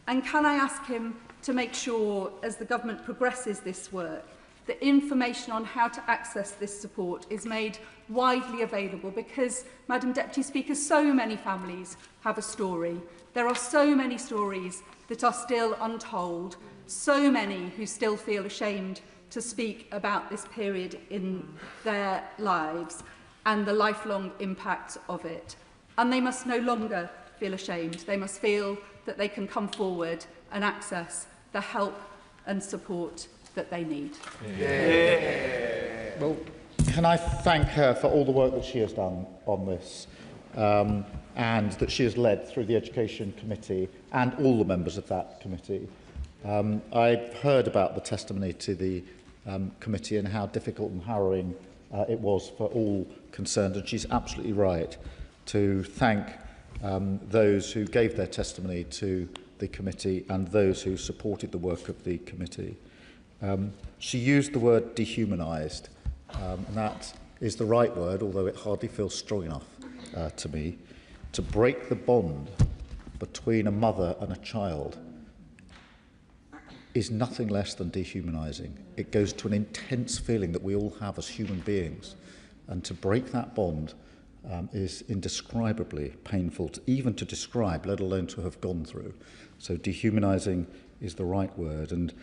And can I ask him to make sure, as the government progresses this work, that information on how to access this support is made widely available? Because, Madam Deputy Speaker, so many families have a story. There are so many stories that are still untold, so many who still feel ashamed to speak about this period in their lives and the lifelong impact of it. And they must no longer feel ashamed. They must feel that they can come forward and access the help and support that they need. Well, can I thank her for all the work that she has done on this, and that she has led through the Education Committee and all the members of that committee. I've heard about the testimony to the committee and how difficult and harrowing it was for all concerned, and she's absolutely right to thank those who gave their testimony to the committee and those who supported the work of the committee. She used the word dehumanised, and that is the right word, although it hardly feels strong enough to me. To break the bond between a mother and a child is nothing less than dehumanising. It goes to an intense feeling that we all have as human beings, and to break that bond is indescribably painful, even to describe, let alone to have gone through. So dehumanising is the right word, and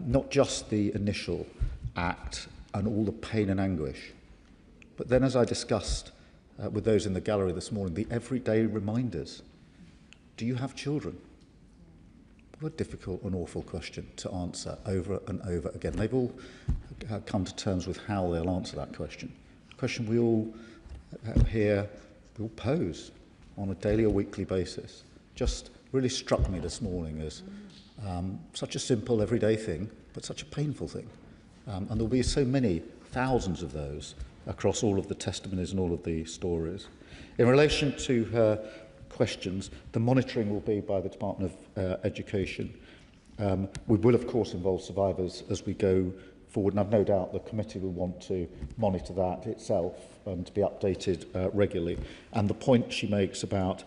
not just the initial act and all the pain and anguish, but then, as I discussed with those in the gallery this morning, the everyday reminders. Do you have children? What a difficult and awful question to answer over and over again. They've all come to terms with how they'll answer that question. A question we all hear, we all pose on a daily or weekly basis. Just really struck me this morning as Such a simple, everyday thing, but such a painful thing. And there will be so many, thousands of those across all of the testimonies and all of the stories. In relation to her questions, the monitoring will be by the Department of Education. We will, of course, involve survivors as we go forward, and I've no doubt the committee will want to monitor that itself and to be updated regularly. And the point she makes about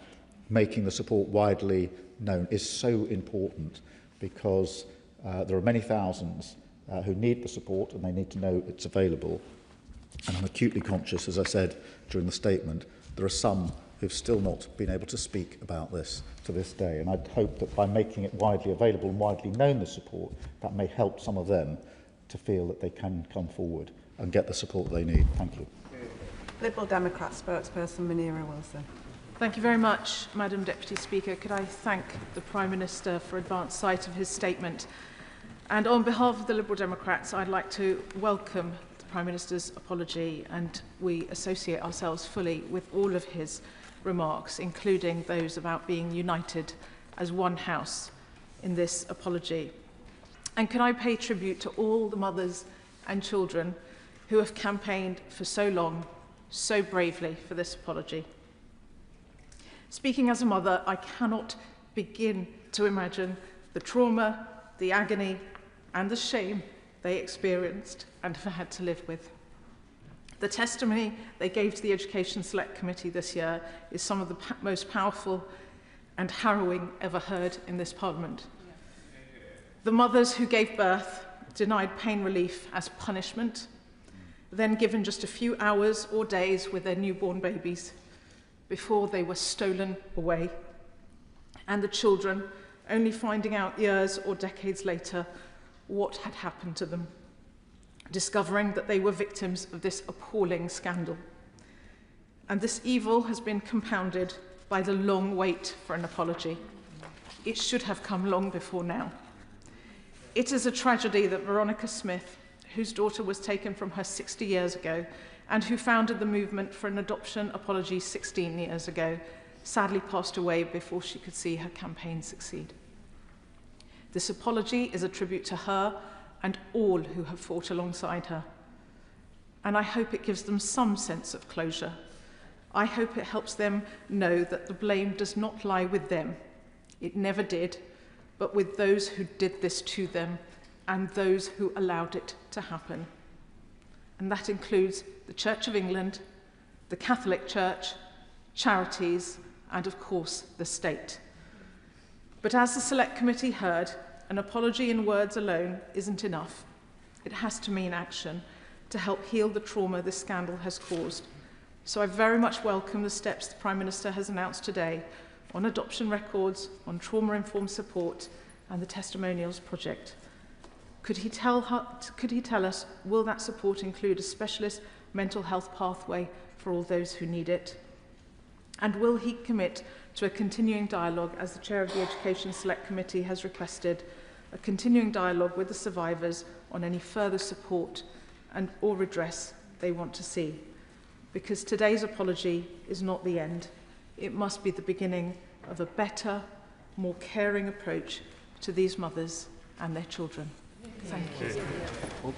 making the support widely known is so important, because there are many thousands who need the support and they need to know it's available. And I'm acutely conscious, as I said during the statement, there are some who've still not been able to speak about this to this day. And I'd hope that by making it widely available and widely known, the support, that may help some of them to feel that they can come forward and get the support they need. Thank you. Liberal Democrat spokesperson Munira Wilson. Thank you very much, Madam Deputy Speaker. Could I thank the Prime Minister for advance sight of his statement? And on behalf of the Liberal Democrats, I'd like to welcome the Prime Minister's apology, and we associate ourselves fully with all of his remarks, including those about being united as one house in this apology. And can I pay tribute to all the mothers and children who have campaigned for so long, so bravely for this apology. Speaking as a mother, I cannot begin to imagine the trauma, the agony, and the shame they experienced and have had to live with. The testimony they gave to the Education Select Committee this year is some of the most powerful and harrowing ever heard in this Parliament. The mothers who gave birth denied pain relief as punishment, then given just a few hours or days with their newborn babies before they were stolen away, and the children only finding out years or decades later what had happened to them, discovering that they were victims of this appalling scandal. And this evil has been compounded by the long wait for an apology. It should have come long before now. It is a tragedy that Veronica Smith, whose daughter was taken from her 60 years ago and who founded the movement for an adoption apology 16 years ago, sadly passed away before she could see her campaign succeed. This apology is a tribute to her and all who have fought alongside her. And I hope it gives them some sense of closure. I hope it helps them know that the blame does not lie with them. It never did, but with those who did this to them and those who allowed it to happen. And that includes the Church of England, the Catholic Church, charities, and of course the state. But as the Select Committee heard, an apology in words alone isn't enough. It has to mean action to help heal the trauma this scandal has caused. So I very much welcome the steps the Prime Minister has announced today on adoption records, on trauma-informed support, and the testimonials project. Could he tell us, will that support include a specialist mental health pathway for all those who need it? And will he commit to a continuing dialogue, as the Chair of the Education Select Committee has requested, a continuing dialogue with the survivors on any further support and or redress they want to see? Because today's apology is not the end. It must be the beginning of a better, more caring approach to these mothers and their children. Thank you. Well,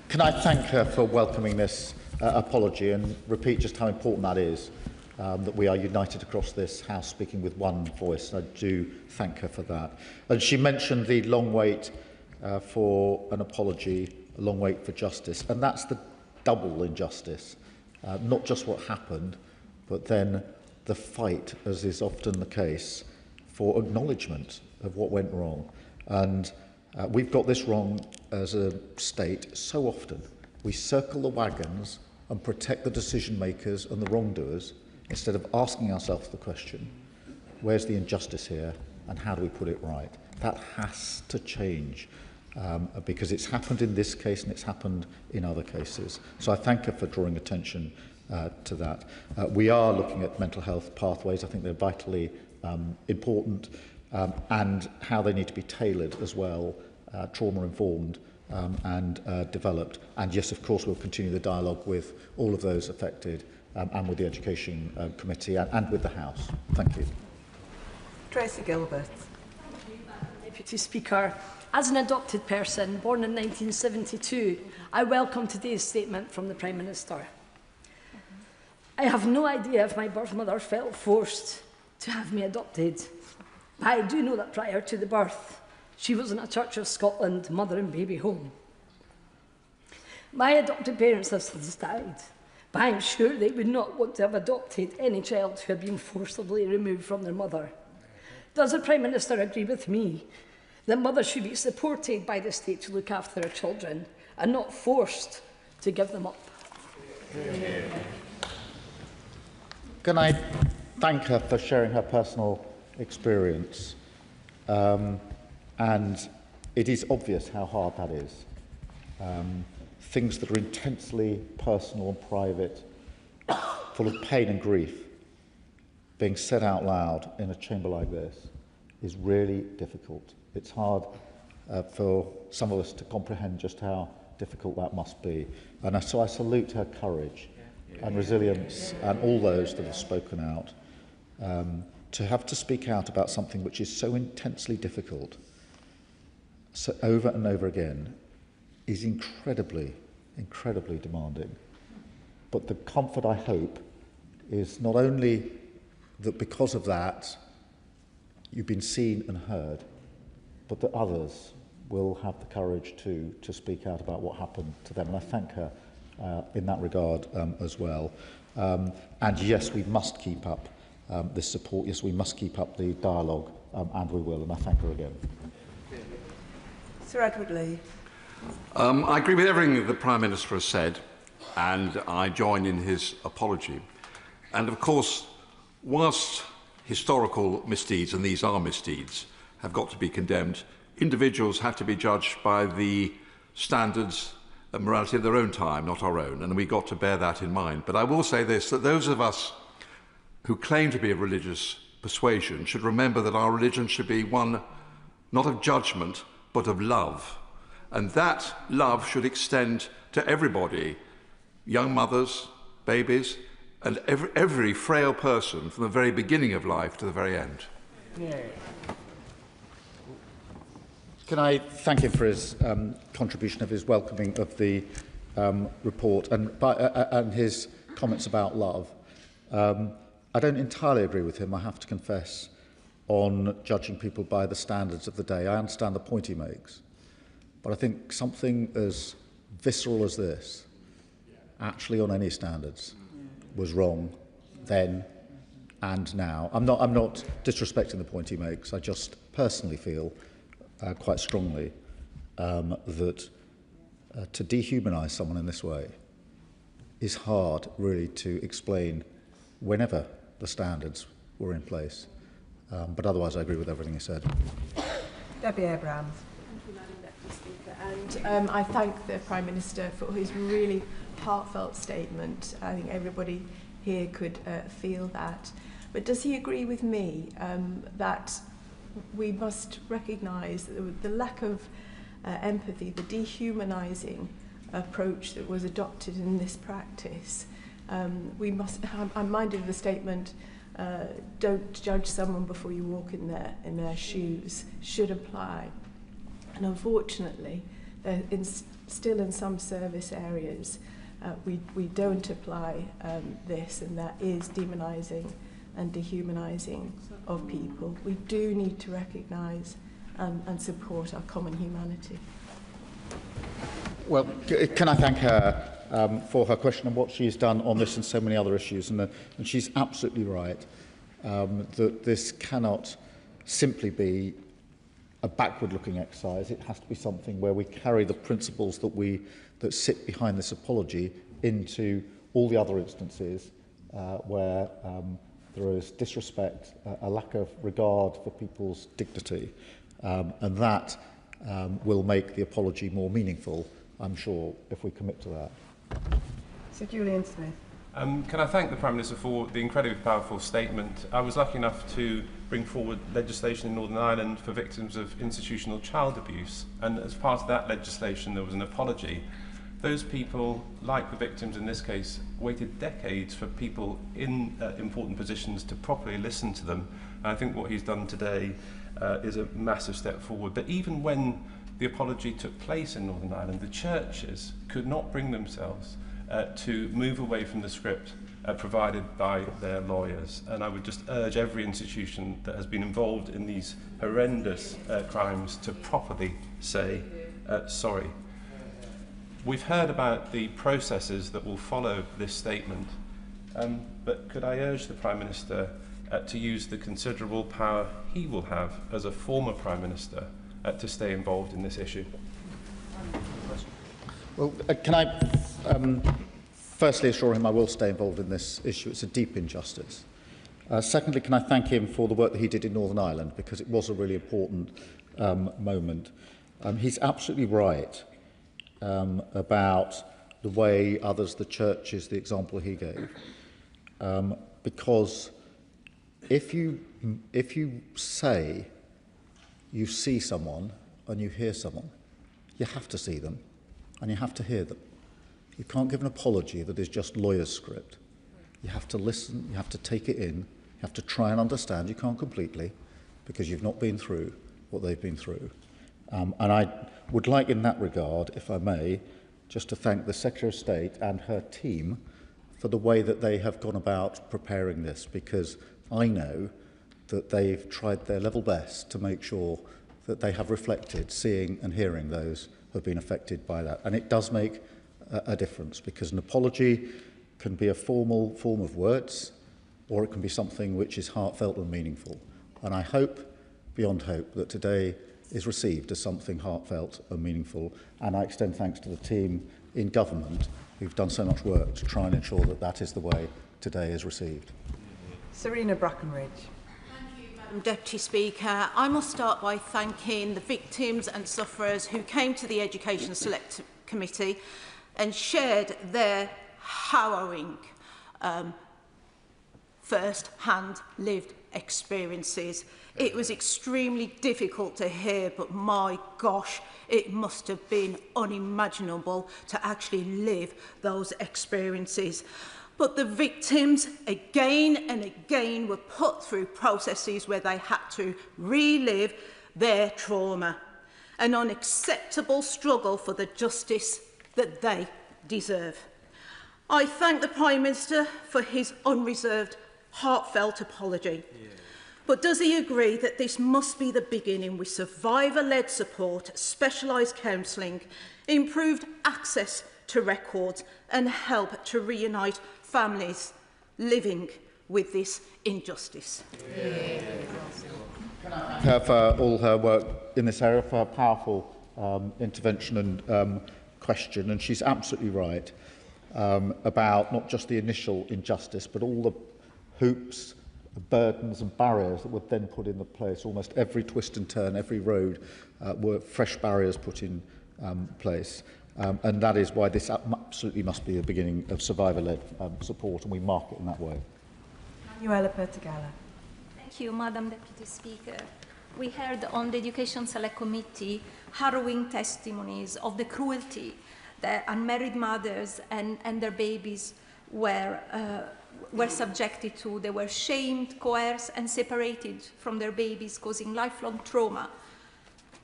can I thank her for welcoming this apology and repeat just how important that is, that we are united across this House speaking with one voice. I do thank her for that. And she mentioned the long wait for an apology, a long wait for justice, and that's the double injustice, not just what happened, but then the fight, as is often the case, for acknowledgement of what went wrong. And we've got this wrong as a state so often. We circle the wagons and protect the decision makers and the wrongdoers instead of asking ourselves the question, where's the injustice here and how do we put it right? That has to change because it's happened in this case and it's happened in other cases. So I thank her for drawing attention to that. We are looking at mental health pathways. I think they're vitally important and how they need to be tailored as well, trauma-informed and developed. And yes, of course, we'll continue the dialogue with all of those affected and with the Education Committee and with the House. Thank you. Tracy Gilbert. Deputy Speaker. As an adopted person born in 1972, I welcome today's statement from the Prime Minister. I have no idea if my birth mother felt forced to have me adopted, but I do know that prior to the birth, she was in a Church of Scotland mother and baby home. My adopted parents have since died, but I'm sure they would not want to have adopted any child who had been forcibly removed from their mother. Does the Prime Minister agree with me that mothers should be supported by the state to look after their children and not forced to give them up? Can I thank her for sharing her personal experience? And it is obvious how hard that is. Things that are intensely personal and private, full of pain and grief, being said out loud in a chamber like this is really difficult. It's hard for some of us to comprehend just how difficult that must be. And so I salute her courage and resilience and all those that have spoken out. To have to speak out about something which is so intensely difficult, so over and over again, is incredibly, incredibly demanding. But the comfort, I hope, is not only that because of that you've been seen and heard, but that others will have the courage to speak out about what happened to them. And I thank her in that regard as well. And yes, we must keep up this support. Yes, we must keep up the dialogue, and we will. And I thank her again. Sir Edward Lee. I agree with everything that the Prime Minister has said, and I join in his apology. And of course, whilst historical misdeeds, and these are misdeeds, have got to be condemned, individuals have to be judged by the standards of morality of their own time, not our own, and we've got to bear that in mind. But I will say this, that those of us who claim to be of religious persuasion should remember that our religion should be one not of judgment, but of love. And that love should extend to everybody, young mothers, babies, and every frail person from the very beginning of life to the very end. Can I thank him for his contribution, of his welcoming of the report and his comments about love. I don't entirely agree with him, I have to confess, on judging people by the standards of the day. I understand the point he makes, but I think something as visceral as this, actually on any standards, was wrong then and now. I'm not disrespecting the point he makes. I just personally feel quite strongly that to dehumanise someone in this way is hard, really, to explain whenever the standards were in place. But otherwise, I agree with everything he said. Debbie Abrahams. Thank you, Madam Deputy Speaker. And I thank the Prime Minister for his really heartfelt statement. I think everybody here could feel that. But does he agree with me that we must recognise the lack of empathy, the dehumanising approach that was adopted in this practice? I'm minded of the statement, don't judge someone before you walk in their shoes, should apply. And unfortunately, still in some service areas, we don't apply this, and that is demonising and dehumanising of people. We do need to recognise and support our common humanity. Well, can I thank her for her question and what she's done on this and so many other issues. And she's absolutely right that this cannot simply be a backward-looking exercise. It has to be something where we carry the principles that sit behind this apology into all the other instances where there is disrespect, a lack of regard for people's dignity, and that will make the apology more meaningful, I'm sure, if we commit to that. Sir Julian Smith. Can I thank the Prime Minister for the incredibly powerful statement. I was lucky enough to bring forward legislation in Northern Ireland for victims of institutional child abuse, and as part of that legislation there was an apology. Those people, like the victims in this case, waited decades for people in important positions to properly listen to them. And I think what he's done today is a massive step forward. But even when the apology took place in Northern Ireland, the churches could not bring themselves to move away from the script provided by their lawyers. And I would just urge every institution that has been involved in these horrendous crimes to properly say sorry. We've heard about the processes that will follow this statement, but could I urge the Prime Minister to use the considerable power he will have as a former Prime Minister to stay involved in this issue? Well, can I firstly assure him I will stay involved in this issue? It's a deep injustice. Secondly, can I thank him for the work that he did in Northern Ireland, because it was a really important moment. He's absolutely right about the way others, the churches, the example he gave. Because if you say you see someone and you hear someone, you have to see them and you have to hear them. You can't give an apology that is just lawyer's script. You have to listen, you have to take it in, you have to try and understand. You can't completely, because you've not been through what they've been through. And I would like, in that regard, if I may, just to thank the Secretary of State and her team for the way that they have gone about preparing this, because I know that they've tried their level best to make sure that they have reflected, seeing and hearing those who have been affected by that. And it does make a difference, because an apology can be a formal form of words, or it can be something which is heartfelt and meaningful. And I hope, beyond hope, that today is received as something heartfelt and meaningful. And I extend thanks to the team in government who've done so much work to try and ensure that that is the way today is received. Serena Brackenridge. Madam Deputy Speaker, I must start by thanking the victims and sufferers who came to the Education Select Committee and shared their harrowing first-hand lived experiences. It was extremely difficult to hear, but my gosh, it must have been unimaginable to actually live those experiences. But the victims, again and again, were put through processes where they had to relive their trauma, an unacceptable struggle for the justice that they deserve. I thank the Prime Minister for his unreserved, heartfelt apology. But does he agree that this must be the beginning, with survivor-led support, specialised counselling, improved access to records and help to reunite families living with this injustice? Her for all her work in this area, for her powerful intervention and question, and she's absolutely right about not just the initial injustice, but all the hoops, burdens and barriers that were then put into place. Almost every twist and turn, every road were fresh barriers put in place. And that is why this absolutely must be the beginning of survivor-led support, and we mark it in that way. Manuela Pertegala. Thank you, Madam Deputy Speaker. We heard on the Education Select Committee harrowing testimonies of the cruelty that unmarried mothers and their babies were subjected to. They were shamed, coerced and separated from their babies, causing lifelong trauma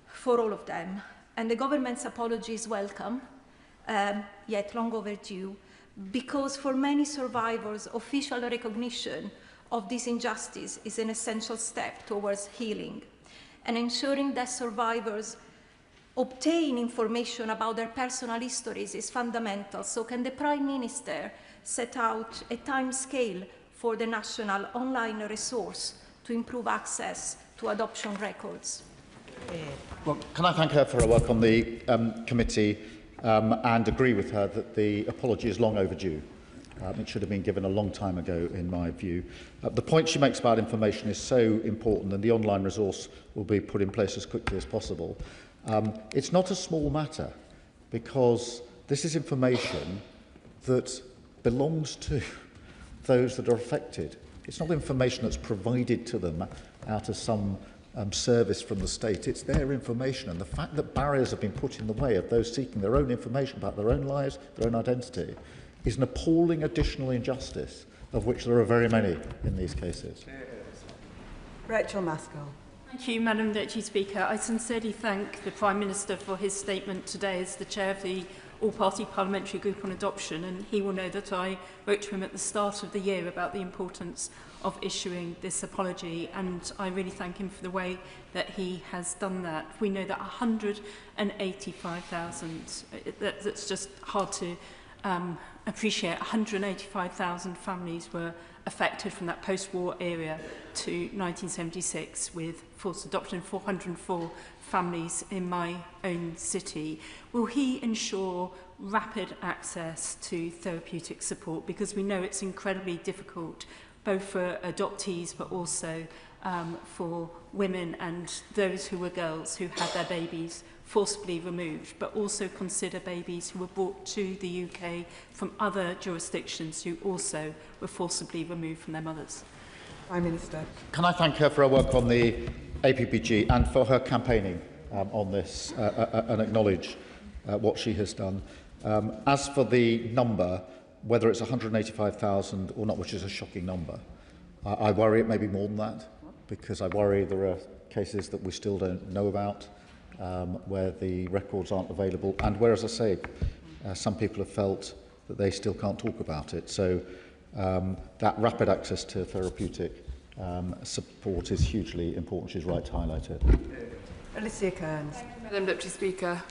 for all of them. And the government's apology is welcome, yet long overdue, because for many survivors, official recognition of this injustice is an essential step towards healing. And ensuring that survivors obtain information about their personal histories is fundamental. So can the Prime Minister set out a timescale for the national online resource to improve access to adoption records? Well, can I thank her for her work on the committee and agree with her that the apology is long overdue. It should have been given a long time ago, in my view. The point she makes about information is so important, and the online resource will be put in place as quickly as possible. It's not a small matter, because this is information that belongs to those that are affected. It's not information that's provided to them out of some service from the state. It's their information, and the fact that barriers have been put in the way of those seeking their own information about their own lives, their own identity, is an appalling additional injustice, of which there are very many in these cases. Rachel Maskell. Thank you, Madam Deputy Speaker. I sincerely thank the Prime Minister for his statement today as the chair of the all-party parliamentary group on adoption, and he will know that I wrote to him at the start of the year about the importance of issuing this apology, and I really thank him for the way that he has done that. We know that 185,000, that's just hard to appreciate, 185,000 families were affected from that post-war era to 1976 with forced adoption, 404 families in my own city. Will he ensure rapid access to therapeutic support? Because we know it's incredibly difficult both for adoptees but also for women and those who were girls who had their babies forcibly removed, but also consider babies who were brought to the UK from other jurisdictions who also were forcibly removed from their mothers. Prime Minister. Can I thank her for her work on the APPG and for her campaigning on this and acknowledge what she has done. As for the number, whether it's 185,000 or not, which is a shocking number, I worry it may be more than that, because I worry there are cases that we still don't know about, where the records aren't available, and where, as I say, some people have felt that they still can't talk about it. So that rapid access to therapeutic support is hugely important. She's right to highlight it. Alicia Kearns. Madam Deputy Speaker,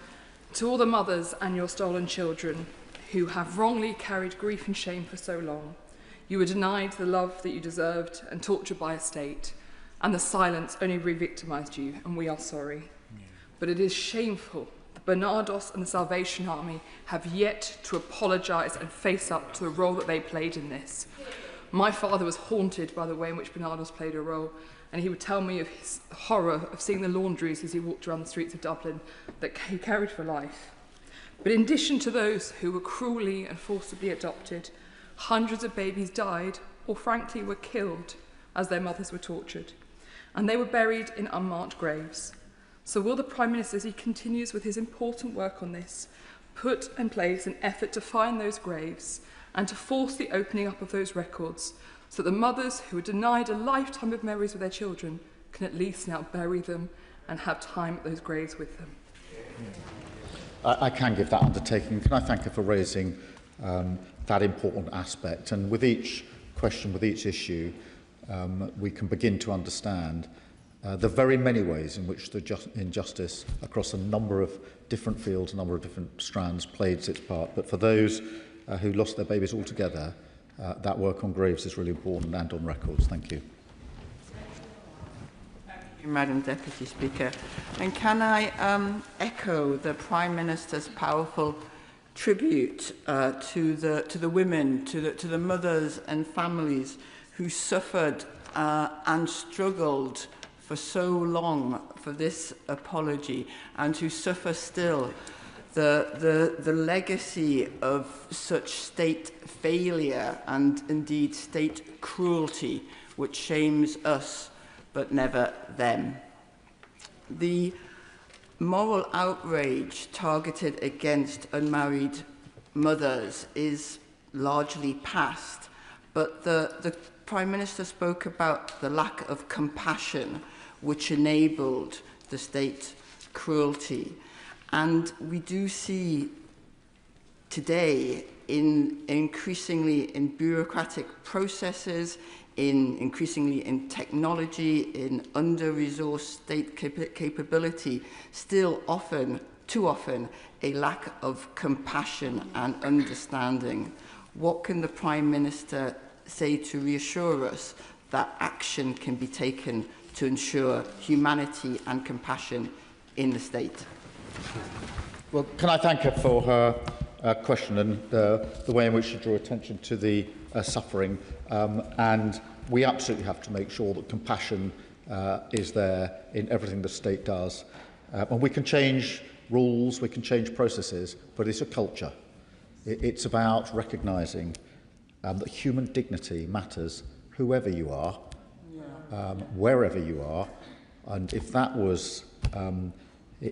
to all the mothers and your stolen children who have wrongly carried grief and shame for so long, you were denied the love that you deserved and tortured by a state, and the silence only re-victimised you, and we are sorry. But it is shameful that Bernardos and the Salvation Army have yet to apologise and face up to the role that they played in this. My father was haunted by the way in which Bernardos played a role, and he would tell me of his horror of seeing the laundries as he walked around the streets of Dublin that he carried for life. But in addition to those who were cruelly and forcibly adopted, hundreds of babies died or frankly were killed as their mothers were tortured, and they were buried in unmarked graves. So will the Prime Minister, as he continues with his important work on this, put in place an effort to find those graves and to force the opening up of those records so that the mothers who were denied a lifetime of memories of their children can at least now bury them and have time at those graves with them? I can give that undertaking. Can I thank her for raising that important aspect? And with each question, with each issue, we can begin to understand the very many ways in which the injustice across a number of different fields, a number of different strands played its part. But for those who lost their babies altogether, that work on graves is really important and on records. Thank you. Madam Deputy Speaker, and can I echo the Prime Minister's powerful tribute to the women, to the mothers and families who suffered and struggled for so long for this apology, and who suffer still the legacy of such state failure and indeed state cruelty, which shames us but never them. The moral outrage targeted against unmarried mothers is largely past, but the Prime Minister spoke about the lack of compassion which enabled the state cruelty. And we do see today increasingly in bureaucratic processes, increasingly in technology, in under-resourced state capability, still too often, a lack of compassion and understanding. What can the Prime Minister say to reassure us that action can be taken to ensure humanity and compassion in the state? Well, can I thank her for her question and the way in which she drew attention to the suffering. And we absolutely have to make sure that compassion is there in everything the state does. And we can change rules, we can change processes, but it's a culture. It's about recognising that human dignity matters whoever you are, wherever you are, And if that was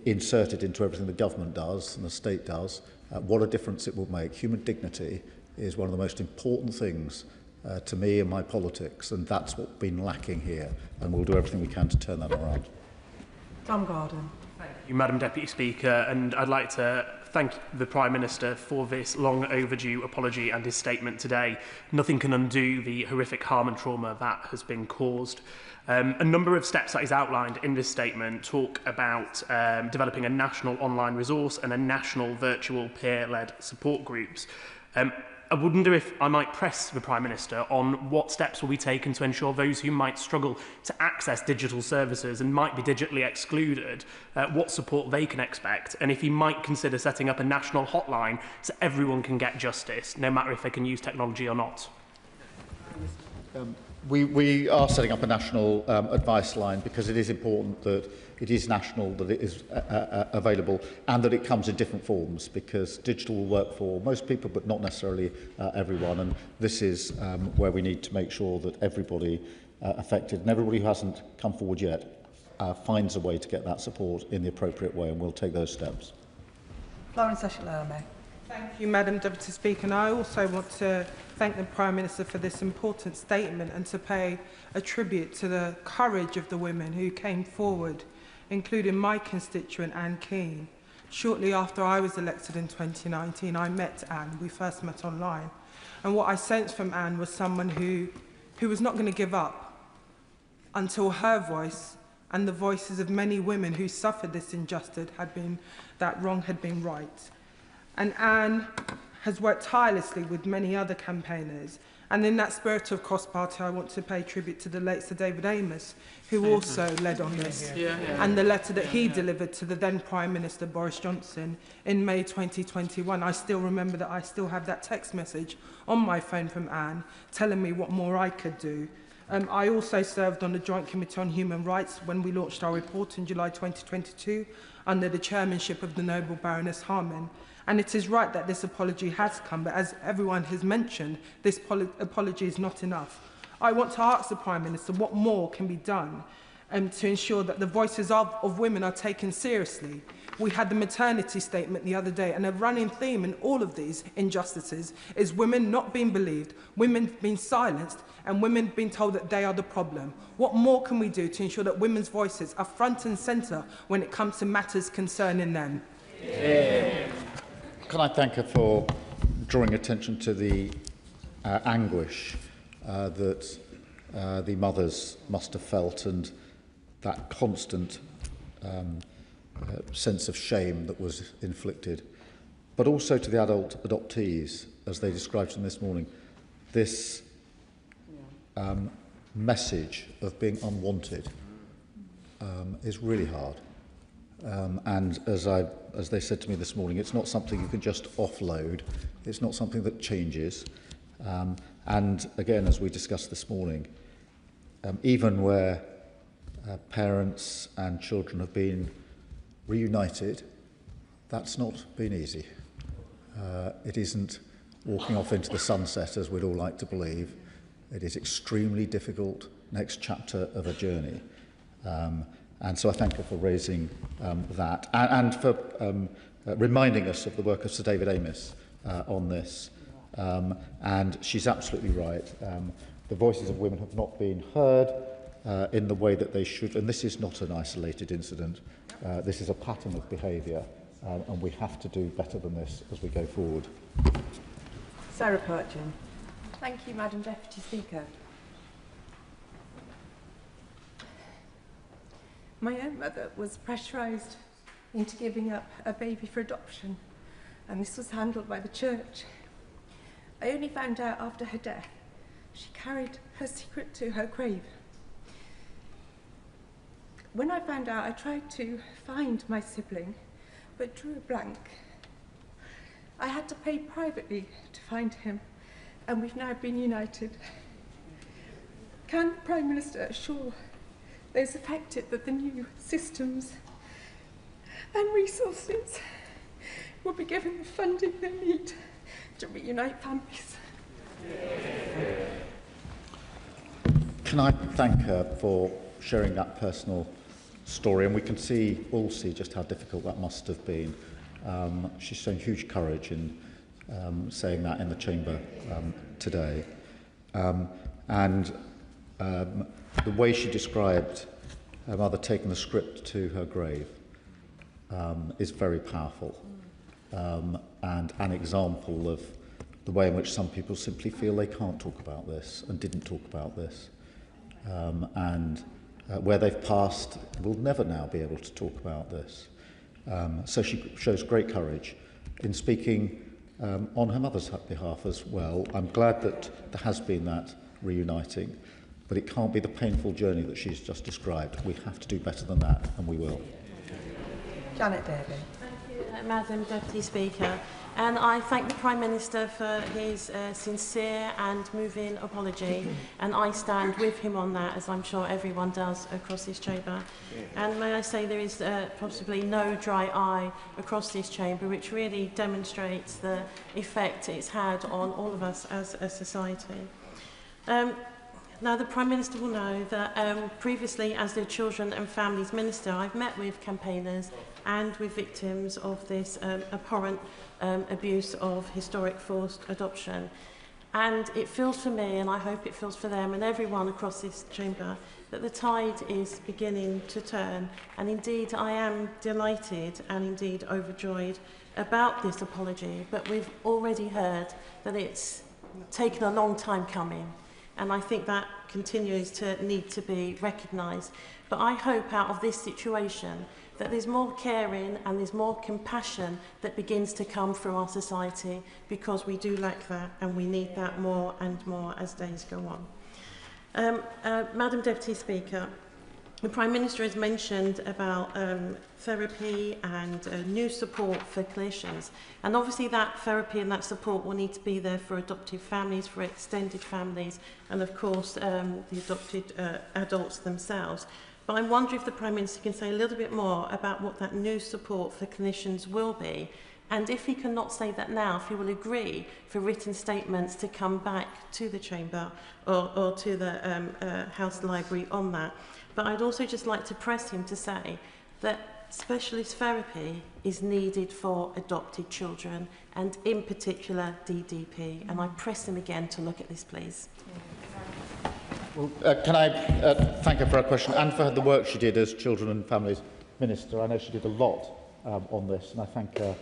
inserted into everything the government does and the state does, what a difference it would make. Human dignity is one of the most important things to me and my politics, and that's what's been lacking here, and we'll do everything we can to turn that around. Tom Gordon. Thank you, Madam Deputy Speaker, and I'd like to thank the Prime Minister for this long overdue apology and his statement today. Nothing can undo the horrific harm and trauma that has been caused. A number of steps that is outlined in this statement talk about developing a national online resource and a national virtual peer-led support groups. I wonder if I might press the Prime Minister on what steps will be taken to ensure those who might struggle to access digital services and might be digitally excluded, what support they can expect, and if he might consider setting up a national hotline so everyone can get justice, no matter if they can use technology or not. We are setting up a national advice line because it is important that it is national, that it is available, and that it comes in different forms, because digital will work for most people but not necessarily everyone, and this is where we need to make sure that everybody affected and everybody who hasn't come forward yet finds a way to get that support in the appropriate way, and we'll take those steps. Florence Eshelame. Thank you, Madam Deputy Speaker. And I also want to thank the Prime Minister for this important statement and to pay a tribute to the courage of the women who came forward, including my constituent Anne Keane. Shortly after I was elected in 2019, I met Anne. We first met online. And what I sensed from Anne was someone who was not going to give up until her voice and the voices of many women who suffered this injustice that wrong had been right. And Anne has worked tirelessly with many other campaigners. And in that spirit of cross-party, I want to pay tribute to the late Sir David Amos, who also led on this, and the letter that he delivered to the then Prime Minister Boris Johnson in May 2021. I still remember that I still have that text message on my phone from Anne telling me what more I could do. I also served on the Joint Committee on Human Rights when we launched our report in July 2022 under the chairmanship of the Noble Baroness Harman. And it is right that this apology has come, but as everyone has mentioned, this apology is not enough. I want to ask the Prime Minister what more can be done to ensure that the voices of women are taken seriously. We had the maternity statement the other day, and a running theme in all of these injustices is women not being believed, women being silenced, and women being told that they are the problem. What more can we do to ensure that women's voices are front and centre when it comes to matters concerning them? Yeah. Can I thank her for drawing attention to the anguish that the mothers must have felt, and that constant sense of shame that was inflicted, but also to the adult adoptees, as they described them this morning. This message of being unwanted is really hard. And as they said to me this morning, it's not something you can just offload. It's not something that changes. And again, as we discussed this morning, even where parents and children have been reunited, that's not been easy. It isn't walking off into the sunset, as we'd all like to believe. It is extremely difficult next chapter of a journey. And so I thank her for raising that and for reminding us of the work of Sir David Amos on this. And she's absolutely right. The voices of women have not been heard in the way that they should. And this is not an isolated incident. This is a pattern of behaviour. And we have to do better than this as we go forward. Sarah Purchin. Thank you, Madam Deputy Speaker. My own mother was pressurised into giving up a baby for adoption, and this was handled by the church. I only found out after her death. She carried her secret to her grave. When I found out, I tried to find my sibling, but drew a blank. I had to pay privately to find him, and we've now been united. Can the Prime Minister assure those affected that the new systems and resources will be given the funding they need to reunite families? Can I thank her for sharing that personal story, and we can all see just how difficult that must have been. She's shown huge courage in saying that in the chamber today. And the way she described her mother taking the script to her grave is very powerful, and an example of the way in which some people simply feel they can't talk about this and didn't talk about this, and where they've passed will never now be able to talk about this. So she shows great courage in speaking on her mother's behalf as well. I'm glad that there has been that reuniting, but it can't be the painful journey that she's just described. We have to do better than that, and we will. Janet Derby. Thank you, Madam Deputy Speaker. And I thank the Prime Minister for his sincere and moving apology, and I stand with him on that, as I'm sure everyone does across this chamber. And may I say there is possibly no dry eye across this chamber, which really demonstrates the effect it's had on all of us as a society. Now, the Prime Minister will know that previously, as the Children and Families Minister, I've met with campaigners and with victims of this abhorrent abuse of historic forced adoption. And it feels for me, and I hope it feels for them and everyone across this chamber, that the tide is beginning to turn. And indeed, I am delighted and indeed overjoyed about this apology, but we've already heard that it's taken a long time coming. And I think that continues to need to be recognised. But I hope out of this situation that there's more caring and there's more compassion that begins to come through our society, because we do lack that and we need that more and more as days go on. Madam Deputy Speaker, the Prime Minister has mentioned about therapy and new support for clinicians. And obviously that therapy and that support will need to be there for adoptive families, for extended families, and of course the adopted adults themselves. But I wonder if the Prime Minister can say a little bit more about what that new support for clinicians will be. And if he cannot say that now, if he will agree for written statements to come back to the Chamber or to the House Library on that. But I'd also just like to press him to say that specialist therapy is needed for adopted children, and in particular DDP. And I press him again to look at this, please. Well, can I thank her for her question and for the work she did as Children and Families Minister. I know she did a lot on this, and I thank her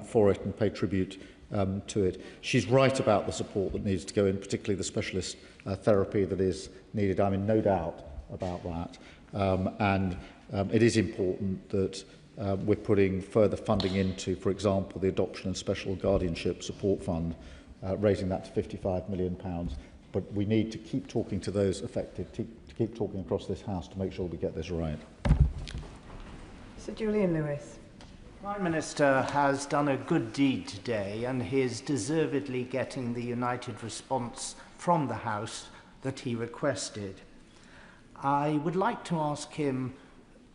for it and pay tribute to it. She's right about the support that needs to go in, particularly the specialist therapy that is needed. I'm in no doubt about that. It is important that we're putting further funding into, for example, the Adoption and Special Guardianship Support Fund, raising that to £55 million. But we need to keep talking to those affected, to keep talking across this House to make sure we get this right. Sir Julian Lewis. The Prime Minister has done a good deed today, and he is deservedly getting the united response from the House that he requested. I would like to ask him,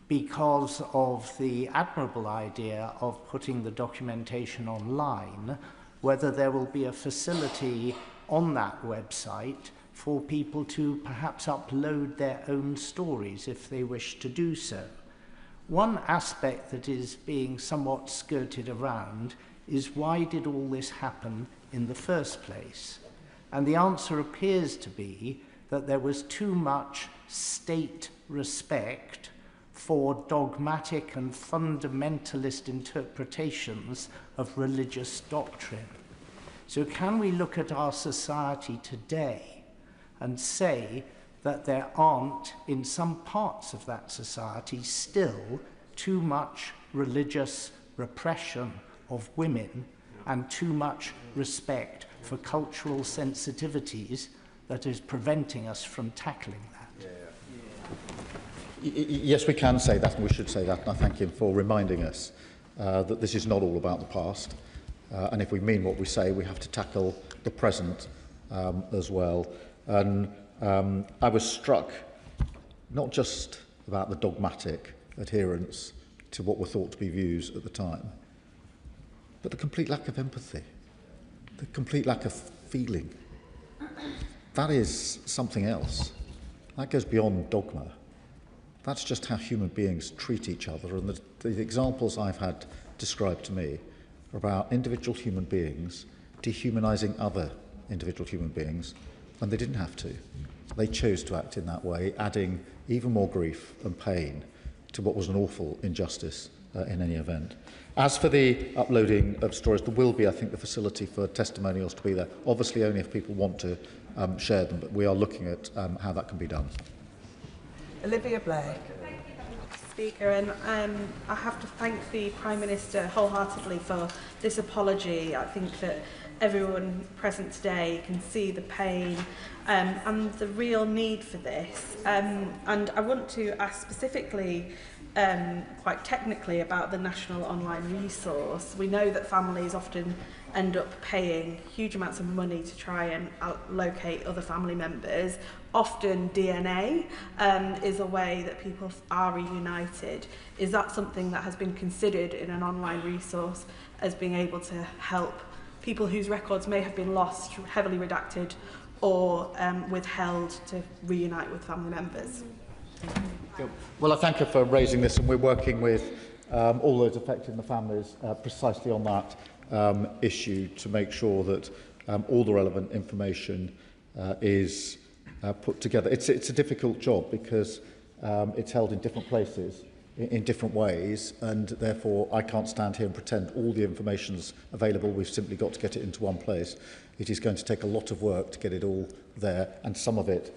because of the admirable idea of putting the documentation online, whether there will be a facility on that website for people to perhaps upload their own stories if they wish to do so. One aspect that is being somewhat skirted around is, why did all this happen in the first place? And the answer appears to be that there was too much state respect for dogmatic and fundamentalist interpretations of religious doctrine. So can we look at our society today and say that there aren't, in some parts of that society, still too much religious repression of women and too much respect for cultural sensitivities that is preventing us from tackling that? Yes, we can say that, and we should say that, and I thank him for reminding us that this is not all about the past. And if we mean what we say, we have to tackle the present as well. And I was struck not just about the dogmatic adherence to what were thought to be views at the time, but the complete lack of empathy, the complete lack of feeling. That is something else. That goes beyond dogma. That's just how human beings treat each other. And the examples I've had described to me are about individual human beings dehumanising other individual human beings, and they didn't have to. They chose to act in that way, adding even more grief and pain to what was an awful injustice in any event. As for the uploading of stories, there will be, I think, the facility for testimonials to be there. Obviously, only if people want to share them, but we are looking at how that can be done. Olivia Blair. Speaker, and I have to thank the Prime Minister wholeheartedly for this apology. I think that everyone present today can see the pain and the real need for this. And I want to ask specifically, quite technically, about the national online resource. We know that families often end up paying huge amounts of money to try and locate other family members. Often DNA is a way that people are reunited. Is that something that has been considered in an online resource as being able to help people whose records may have been lost, heavily redacted, or withheld to reunite with family members? Well, I thank her for raising this, and we're working with all those affecting the families precisely on that issue to make sure that all the relevant information is put together. It's a difficult job because it's held in different places in different ways, and therefore I can't stand here and pretend all the information's available. We've simply got to get it into one place. It is going to take a lot of work to get it all there, and some of it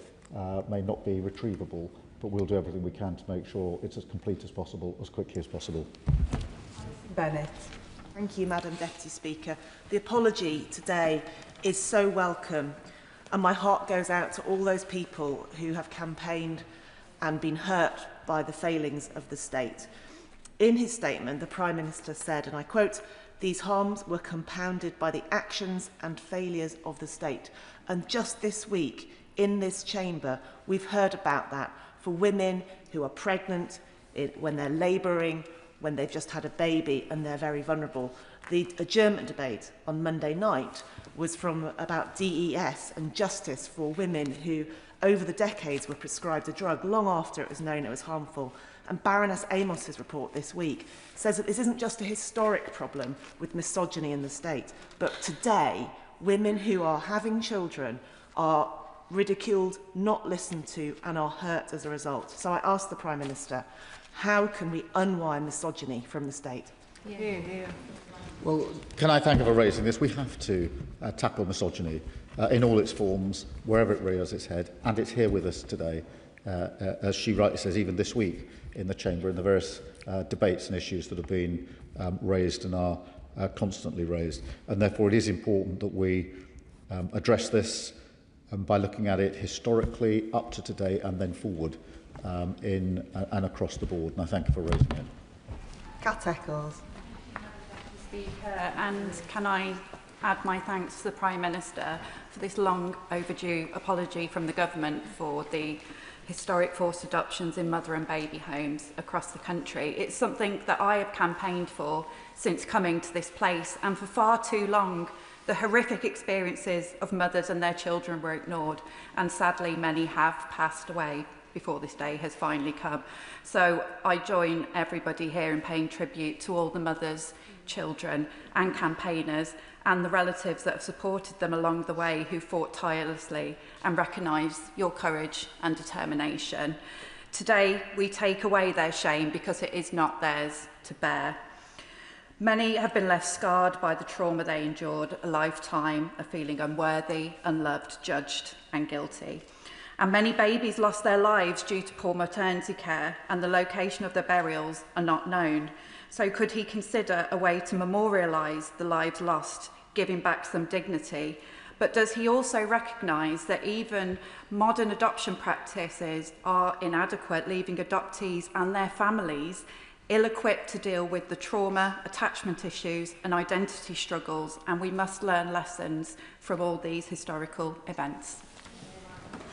may not be retrievable, but we'll do everything we can to make sure it's as complete as possible, as quickly as possible. Bennett. Thank you, Madam Deputy Speaker. The apology today is so welcome, and my heart goes out to all those people who have campaigned and been hurt by the failings of the state. In his statement, the Prime Minister said, and I quote, "These harms were compounded by the actions and failures of the state." And just this week, in this chamber, we've heard about that for women who are pregnant, when they're labouring, when they've just had a baby and they're very vulnerable. The adjournment debate on Monday night was about DES and justice for women who, over the decades, were prescribed a drug long after it was known it was harmful. And Baroness Amos's report this week says that this isn't just a historic problem with misogyny in the state, but today, women who are having children are ridiculed, not listened to, and are hurt as a result. So I ask the Prime Minister, how can we unwind misogyny from the state? Well, can I thank her for raising this? We have to tackle misogyny in all its forms, wherever it rears its head, and it's here with us today, as she rightly says, even this week in the Chamber, in the various debates and issues that have been raised and are constantly raised. And therefore it is important that we address this by looking at it historically, up to today, and then forward and across the board. And I thank you for raising it. Cat Eccles. Speaker, and can I add my thanks to the Prime Minister for this long overdue apology from the government for the historic forced adoptions in mother and baby homes across the country. It's something that I have campaigned for since coming to this place, and for far too long the horrific experiences of mothers and their children were ignored, and sadly many have passed away before this day has finally come. So I join everybody here in paying tribute to all the mothers, children and campaigners and the relatives that have supported them along the way, who fought tirelessly, and recognise your courage and determination. Today we take away their shame because it is not theirs to bear. Many have been left scarred by the trauma they endured, a lifetime of feeling unworthy, unloved, judged and guilty. And many babies lost their lives due to poor maternity care, and the location of their burials are not known. So could he consider a way to memorialise the lives lost, giving back some dignity? But does he also recognise that even modern adoption practices are inadequate, leaving adoptees and their families ill-equipped to deal with the trauma, attachment issues and identity struggles, and we must learn lessons from all these historical events?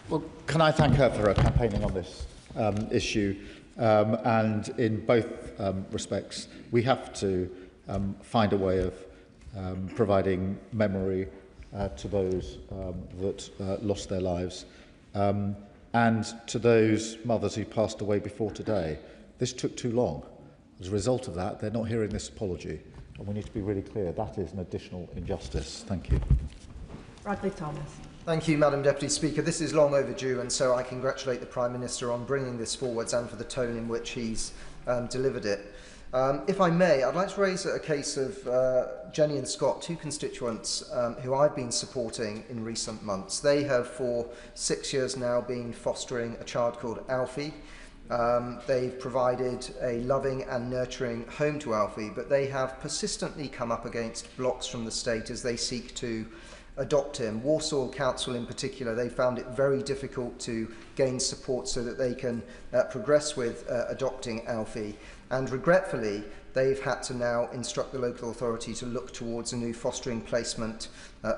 Well, can I thank her for her campaigning on this issue? And in both respects, we have to find a way of providing memory to those that lost their lives. and to those mothers who passed away before today. This took too long. As a result of that, they're not hearing this apology. And we need to be really clear, that is an additional injustice. Thank you. Bradley Thomas. Thank you, Madam Deputy Speaker. This is long overdue, and so I congratulate the Prime Minister on bringing this forwards and for the tone in which he's delivered it. If I may, I'd like to raise a case of Jenny and Scott, two constituents who I've been supporting in recent months. They have for 6 years now been fostering a child called Alfie. They've provided a loving and nurturing home to Alfie, but they have persistently come up against blocks from the state as they seek to adopt him. Walsall Council in particular, they found it very difficult to gain support so that they can progress with adopting Alfie. And regretfully, they've had to now instruct the local authority to look towards a new fostering placement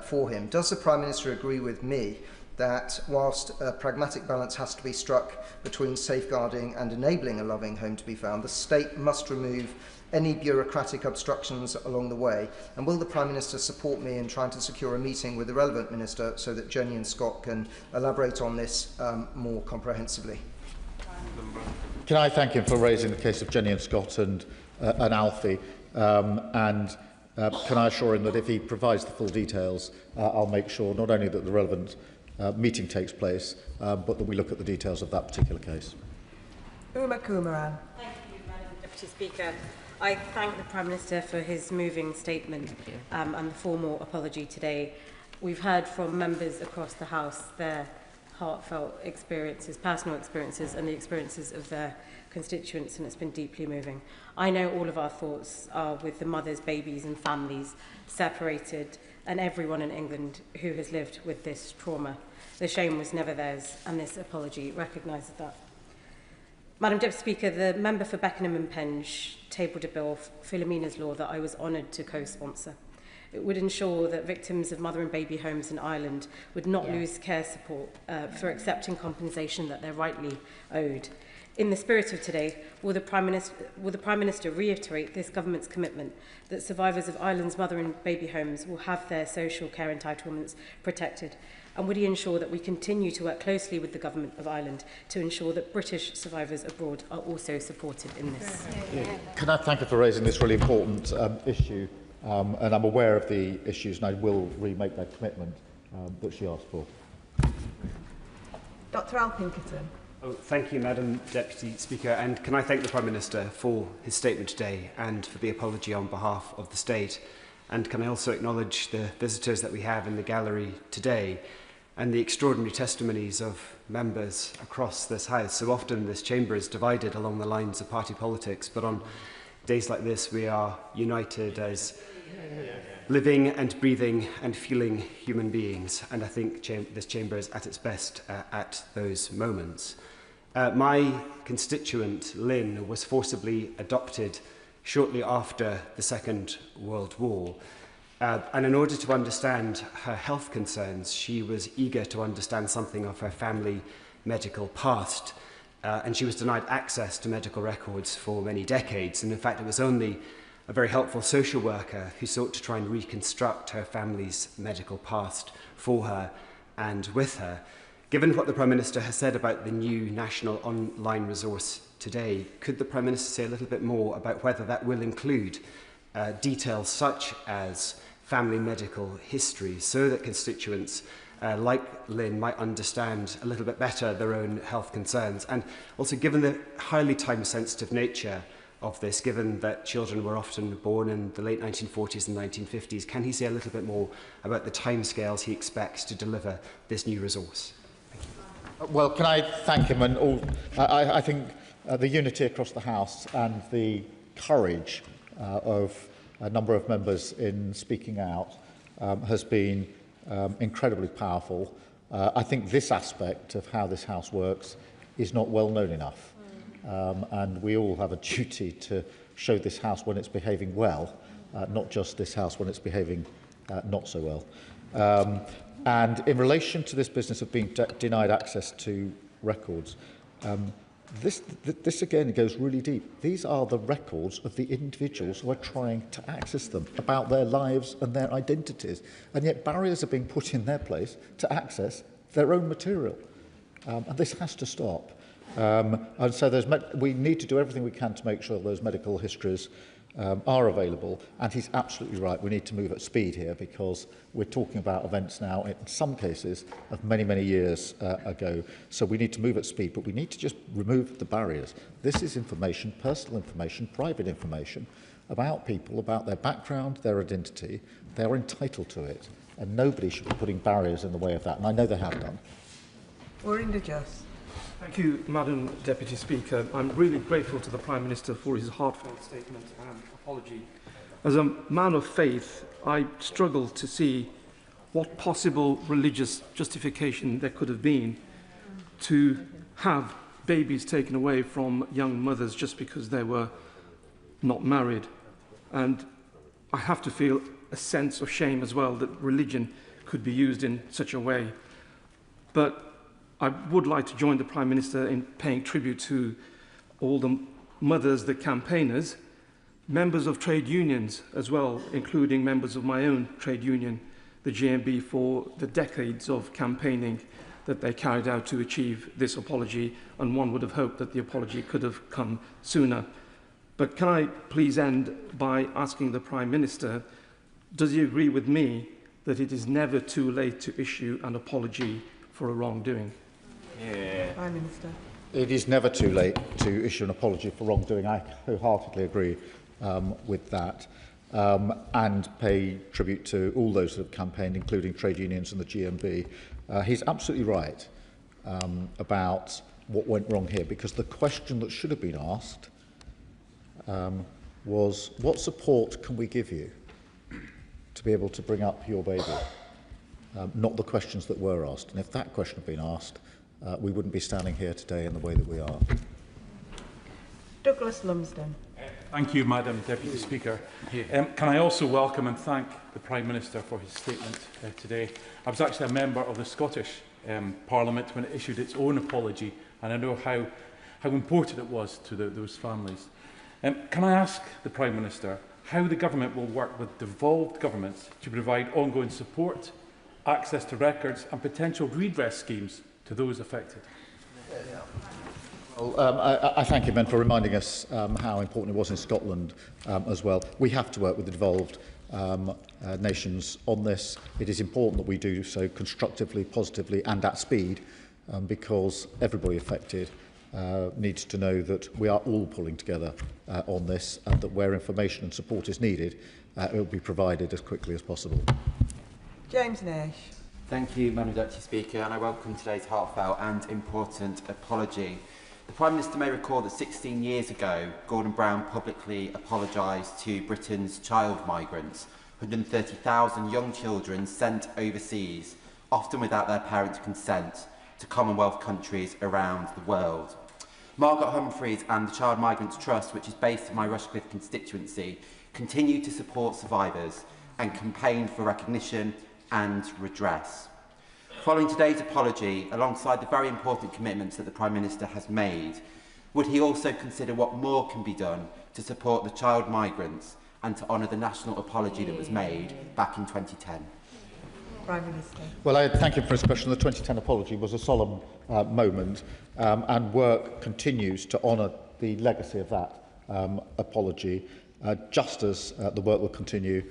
for him. Does the Prime Minister agree with me that whilst a pragmatic balance has to be struck between safeguarding and enabling a loving home to be found, the state must remove any bureaucratic obstructions along the way? And will the Prime Minister support me in trying to secure a meeting with the relevant minister so that Jenny and Scott can elaborate on this more comprehensively? Can I thank him for raising the case of Jenny and Scott and Alfie, can I assure him that if he provides the full details, I'll make sure not only that the relevant meeting takes place, but that we look at the details of that particular case. Uma Kumaran. Thank you, Madam Deputy Speaker. I thank the Prime Minister for his moving statement and the formal apology today. We've heard from members across the House their heartfelt experiences, personal experiences, and the experiences of their constituents, and it's been deeply moving. I know all of our thoughts are with the mothers, babies and families separated, and everyone in England who has lived with this trauma. The shame was never theirs, and this apology recognises that. Madam Deputy Speaker, the member for Beckenham and Penge tabled a bill, Philomena's Law, that I was honoured to co-sponsor. It would ensure that victims of mother and baby homes in Ireland would not lose care support for accepting compensation that they're rightly owed. In the spirit of today, will the Prime Minister reiterate this government's commitment that survivors of Ireland's mother and baby homes will have their social care entitlements protected? And would he ensure that we continue to work closely with the Government of Ireland to ensure that British survivors abroad are also supported in this? Can I thank her for raising this really important issue? And I'm aware of the issues, and I will remake that commitment that she asked for. Dr Al Pinkerton. Oh, thank you, Madam Deputy Speaker. And can I thank the Prime Minister for his statement today and for the apology on behalf of the State? And can I also acknowledge the visitors that we have in the gallery today and the extraordinary testimonies of members across this House. So often this chamber is divided along the lines of party politics, but on days like this we are united as living and breathing and feeling human beings, and I think this chamber is at its best at those moments. My constituent, Lynn, was forcibly adopted shortly after the Second World War. And in order to understand her health concerns, she was eager to understand something of her family medical past. And she was denied access to medical records for many decades. And in fact, it was only a very helpful social worker who sought to try and reconstruct her family's medical past for her and with her. Given what the Prime Minister has said about the new national online resource today, could the Prime Minister say a little bit more about whether that will include details such as family medical history, so that constituents like Lynn might understand a little bit better their own health concerns? And also, given the highly time-sensitive nature of this, given that children were often born in the late 1940s and 1950s, can he say a little bit more about the timescales he expects to deliver this new resource? Well, can I thank him? And I think the unity across the House and the courage of a number of members in speaking out has been incredibly powerful. I think this aspect of how this House works is not well known enough. And we all have a duty to show this House when it's behaving well, not just this House when it's behaving not so well. And in relation to this business of being denied access to records, this again goes really deep. These are the records of the individuals who are trying to access them, about their lives and their identities. And yet barriers are being put in their place to access their own material. and this has to stop. And so we need to do everything we can to make sure those medical histories are available. And he's absolutely right. We need to move at speed here because we're talking about events now, in some cases, of many, many years ago. So we need to move at speed, but we need to just remove the barriers. This is information, personal information, private information about people, about their background, their identity. They're entitled to it. And nobody should be putting barriers in the way of that. And I know they have done. We're in the just. Thank you, Madam Deputy Speaker. I'm really grateful to the Prime Minister for his heartfelt statement and apology. As a man of faith, I struggle to see what possible religious justification there could have been to have babies taken away from young mothers just because they were not married. And I have to feel a sense of shame as well that religion could be used in such a way. But I would like to join the Prime Minister in paying tribute to all the mothers, the campaigners, members of trade unions as well, including members of my own trade union, the GMB, for the decades of campaigning that they carried out to achieve this apology, and one would have hoped that the apology could have come sooner. But can I please end by asking the Prime Minister, does he agree with me that it is never too late to issue an apology for a wrongdoing? Yeah. Prime Minister. It is never too late to issue an apology for wrongdoing. I wholeheartedly agree with that, and pay tribute to all those that have campaigned, including trade unions and the GMB. He's absolutely right about what went wrong here, because the question that should have been asked was, what support can we give you to be able to bring up your baby? Not the questions that were asked. And if that question had been asked, we wouldn't be standing here today in the way that we are. Douglas Lumsden. Thank you, Madam Deputy Speaker. Can I also welcome and thank the Prime Minister for his statement today. I was actually a member of the Scottish Parliament when it issued its own apology, and I know how important it was to those families. Can I ask the Prime Minister how the Government will work with devolved governments to provide ongoing support, access to records and potential redress schemes to those affected? Well, I thank him, and for reminding us how important it was in Scotland as well. We have to work with the devolved nations on this. It is important that we do so constructively, positively and at speed, because everybody affected needs to know that we are all pulling together on this, and that where information and support is needed, it will be provided as quickly as possible. James Nash. Thank you, Madam Deputy Speaker, and I welcome today's heartfelt and important apology. The Prime Minister may recall that 16 years ago, Gordon Brown publicly apologised to Britain's child migrants, 130,000 young children sent overseas, often without their parents' consent, to Commonwealth countries around the world. Margaret Humphreys and the Child Migrants Trust, which is based in my Rushcliffe constituency, continue to support survivors and campaign for recognition and redress. Following today's apology, alongside the very important commitments that the Prime Minister has made, would he also consider what more can be done to support the child migrants and to honour the national apology that was made back in 2010? Prime Minister. Well, I thank him for his question. The 2010 apology was a solemn moment, and work continues to honour the legacy of that apology, just as the work will continue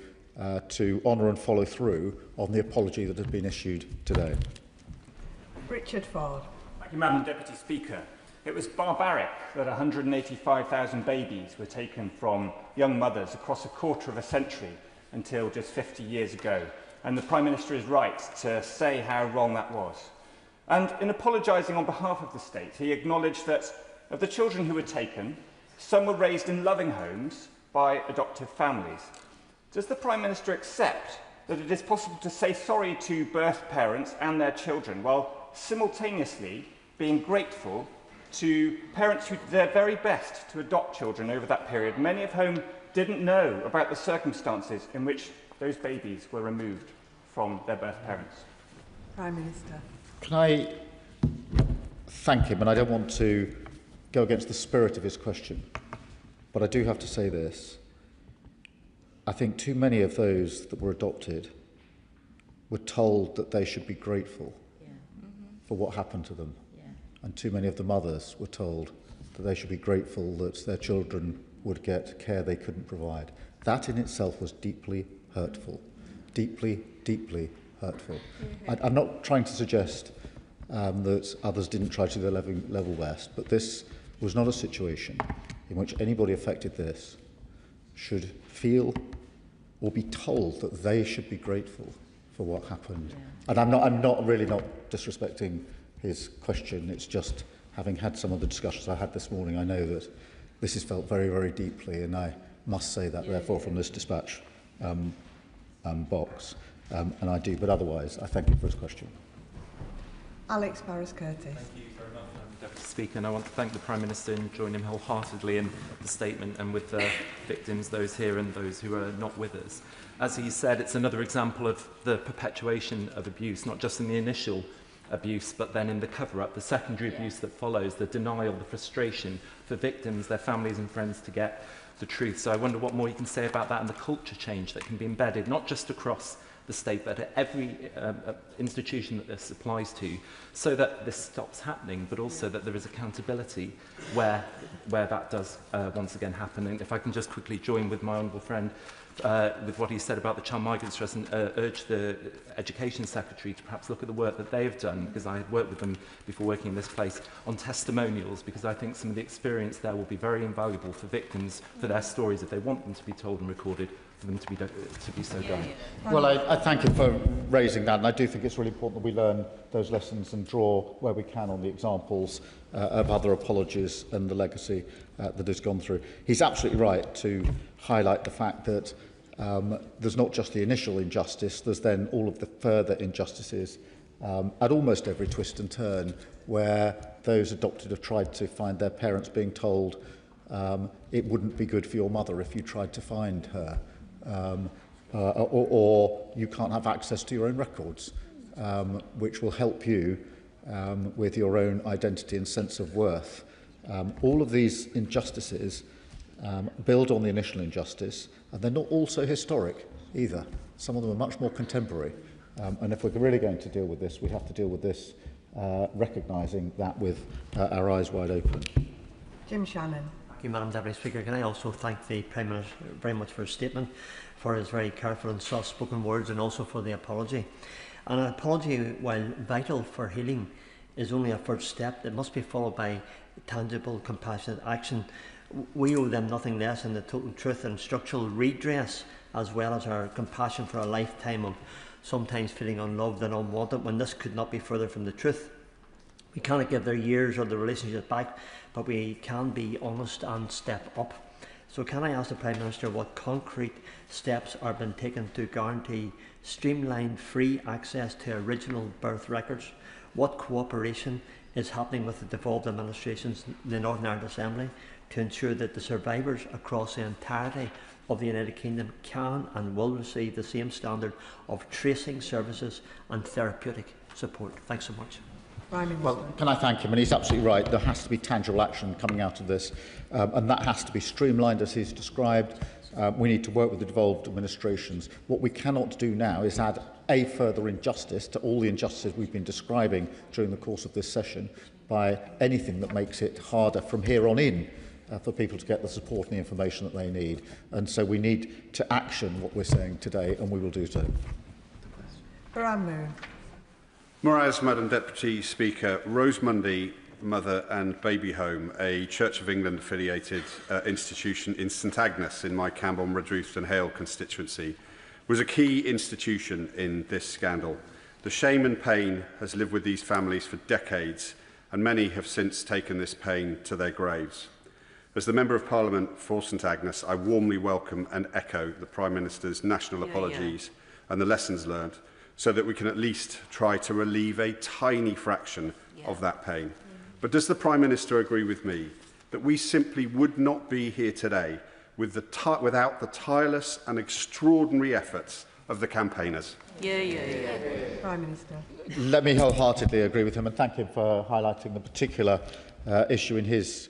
to honour and follow through on the apology that has been issued today. Richard Ford. Thank you, Madam Deputy Speaker. It was barbaric that 185,000 babies were taken from young mothers across a quarter of a century until just 50 years ago. And the Prime Minister is right to say how wrong that was. And in apologising on behalf of the state, he acknowledged that of the children who were taken, some were raised in loving homes by adoptive families. Does the Prime Minister accept that it is possible to say sorry to birth parents and their children while simultaneously being grateful to parents who did their very best to adopt children over that period, many of whom didn't know about the circumstances in which those babies were removed from their birth parents? Prime Minister. Can I thank him, and I don't want to go against the spirit of his question, but I do have to say this. I think too many of those that were adopted were told that they should be grateful for what happened to them. and too many of the mothers were told that they should be grateful that their children would get care they couldn't provide. That in itself was deeply hurtful. Deeply, deeply hurtful. I'm not trying to suggest that others didn't try to do their level best, but this was not a situation in which anybody affected this should feel or be told that they should be grateful for what happened. And I'm not really not disrespecting his question. It's just, having had some of the discussions I had this morning, I know that this is felt very, very deeply, and I must say that, therefore, from this dispatch box, and I do. But otherwise, I thank you for his question. Alex Barras-Curtis. Thank you very much, Madam Deputy Speaker, and I want to thank the Prime Minister and join him wholeheartedly in the statement and with the victims, those here and those who are not with us. As he said, it's another example of the perpetuation of abuse, not just in the initial abuse, but then in the cover-up, the secondary abuse that follows, the denial, the frustration for victims, their families and friends to get the truth. So I wonder what more you can say about that and the culture change that can be embedded, not just across the state, but at every institution that this applies to, so that this stops happening, but also that there is accountability where that does once again happen. And if I can just quickly join with my honourable friend with what he said about the Child Migrants Trust and urge the Education Secretary to perhaps look at the work that they've done, because I had worked with them before working in this place, on testimonials, because I think some of the experience there will be very invaluable for victims, for their stories, if they want them to be told and recorded, for them to be so done. Well, I thank you for raising that, and I do think it's really important that we learn those lessons and draw where we can on the examples of other apologies and the legacy that has gone through. He's absolutely right to highlight the fact that there's not just the initial injustice, there's then all of the further injustices at almost every twist and turn where those adopted have tried to find their parents being told it wouldn't be good for your mother if you tried to find her. Or you can't have access to your own records, which will help you with your own identity and sense of worth. All of these injustices build on the initial injustice, and they're not also historic either. Some of them are much more contemporary. And if we're really going to deal with this, we have to deal with this recognising that with our eyes wide open. Jim Shannon. Thank you, Madam Deputy Speaker. Can I also thank the Prime Minister very much for his statement, for his very careful and soft-spoken words, and also for the apology. And an apology, while vital for healing, is only a first step. It must be followed by tangible, compassionate action. We owe them nothing less than the total truth and structural redress, as well as our compassion for a lifetime of sometimes feeling unloved and unwanted, when this could not be further from the truth. We cannot give their years or the relationship back, but we can be honest and step up. So can I ask the Prime Minister what concrete steps are being taken to guarantee streamlined free access to original birth records? What cooperation is happening with the devolved administrations in the Northern Ireland Assembly to ensure that the survivors across the entirety of the United Kingdom can and will receive the same standard of tracing services and therapeutic support? Thanks so much. Well, can I thank him? And he's absolutely right. There has to be tangible action coming out of this, and that has to be streamlined as he's described. We need to work with the devolved administrations. What we cannot do now is add a further injustice to all the injustices we've been describing during the course of this session by anything that makes it harder from here on in for people to get the support and the information that they need. And so we need to action what we're saying today, and we will do so. Whereas, Madam Deputy Speaker, Rosemundy Mother and Baby Home, a Church of England affiliated institution in St Agnes in my Camborne, Redruth and Hale constituency, was a key institution in this scandal. The shame and pain has lived with these families for decades, and many have since taken this pain to their graves. As the Member of Parliament for St Agnes, I warmly welcome and echo the Prime Minister's national apologies and the lessons learned, so that we can at least try to relieve a tiny fraction of that pain. But does the Prime Minister agree with me that we simply would not be here today without the tireless and extraordinary efforts of the campaigners? Prime Minister. Let me wholeheartedly agree with him and thank him for highlighting the particular issue in his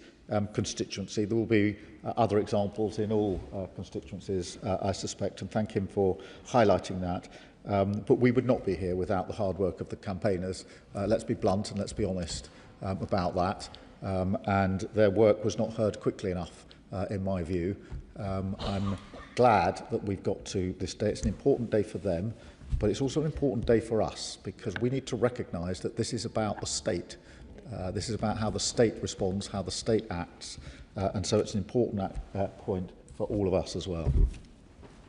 constituency. There will be other examples in all constituencies, I suspect, and thank him for highlighting that. But we would not be here without the hard work of the campaigners. Let's be blunt and let's be honest. about that, and their work was not heard quickly enough, in my view. I'm glad that we've got to this day. It's an important day for them, but it's also an important day for us, because we need to recognise that this is about the state. This is about how the state responds, how the state acts, and so it's an important point for all of us as well.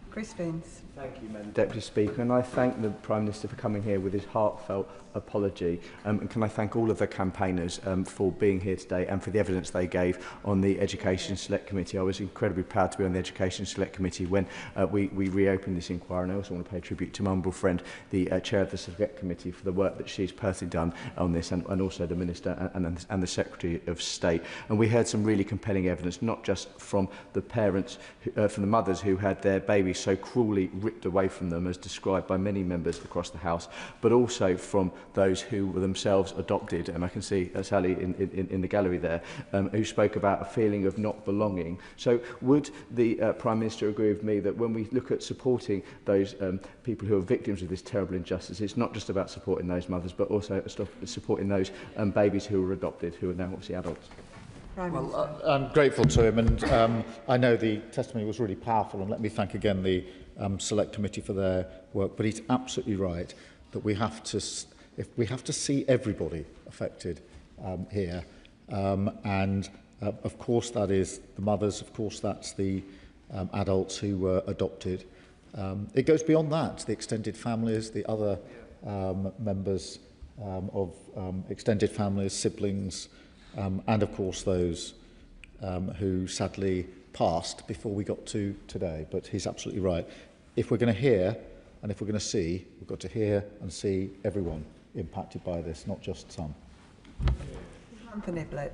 Chris Vince. Thank you, Madam Deputy Speaker, and I thank the Prime Minister for coming here with his heartfelt apology. And can I thank all of the campaigners for being here today and for the evidence they gave on the Education Select Committee. I was incredibly proud to be on the Education Select Committee when we reopened this inquiry, and I also want to pay tribute to my humble friend, the Chair of the Select Committee, for the work that she's personally done on this, and also the Minister and the Secretary of State. And we heard some really compelling evidence, not just from the parents, from the mothers who had their babies so cruelly ripped away from them, as described by many members across the House, but also from those who were themselves adopted. And I can see Sally in the gallery there, who spoke about a feeling of not belonging. So would the Prime Minister agree with me that when we look at supporting those people who are victims of this terrible injustice, it's not just about supporting those mothers, but also supporting those babies who were adopted, who are now obviously adults? Well, I'm grateful to him, and I know the testimony was really powerful, and let me thank again the Select Committee for their work. But he's absolutely right that we have to see everybody affected here, and of course that is the mothers, of course that's the adults who were adopted. It goes beyond that, the extended families, the other members of extended families, siblings, and of course those who sadly passed before we got to today. But he's absolutely right. If we're going to hear and if we're going to see, we've got to hear and see everyone impacted by this, not just some. Anthony Blake.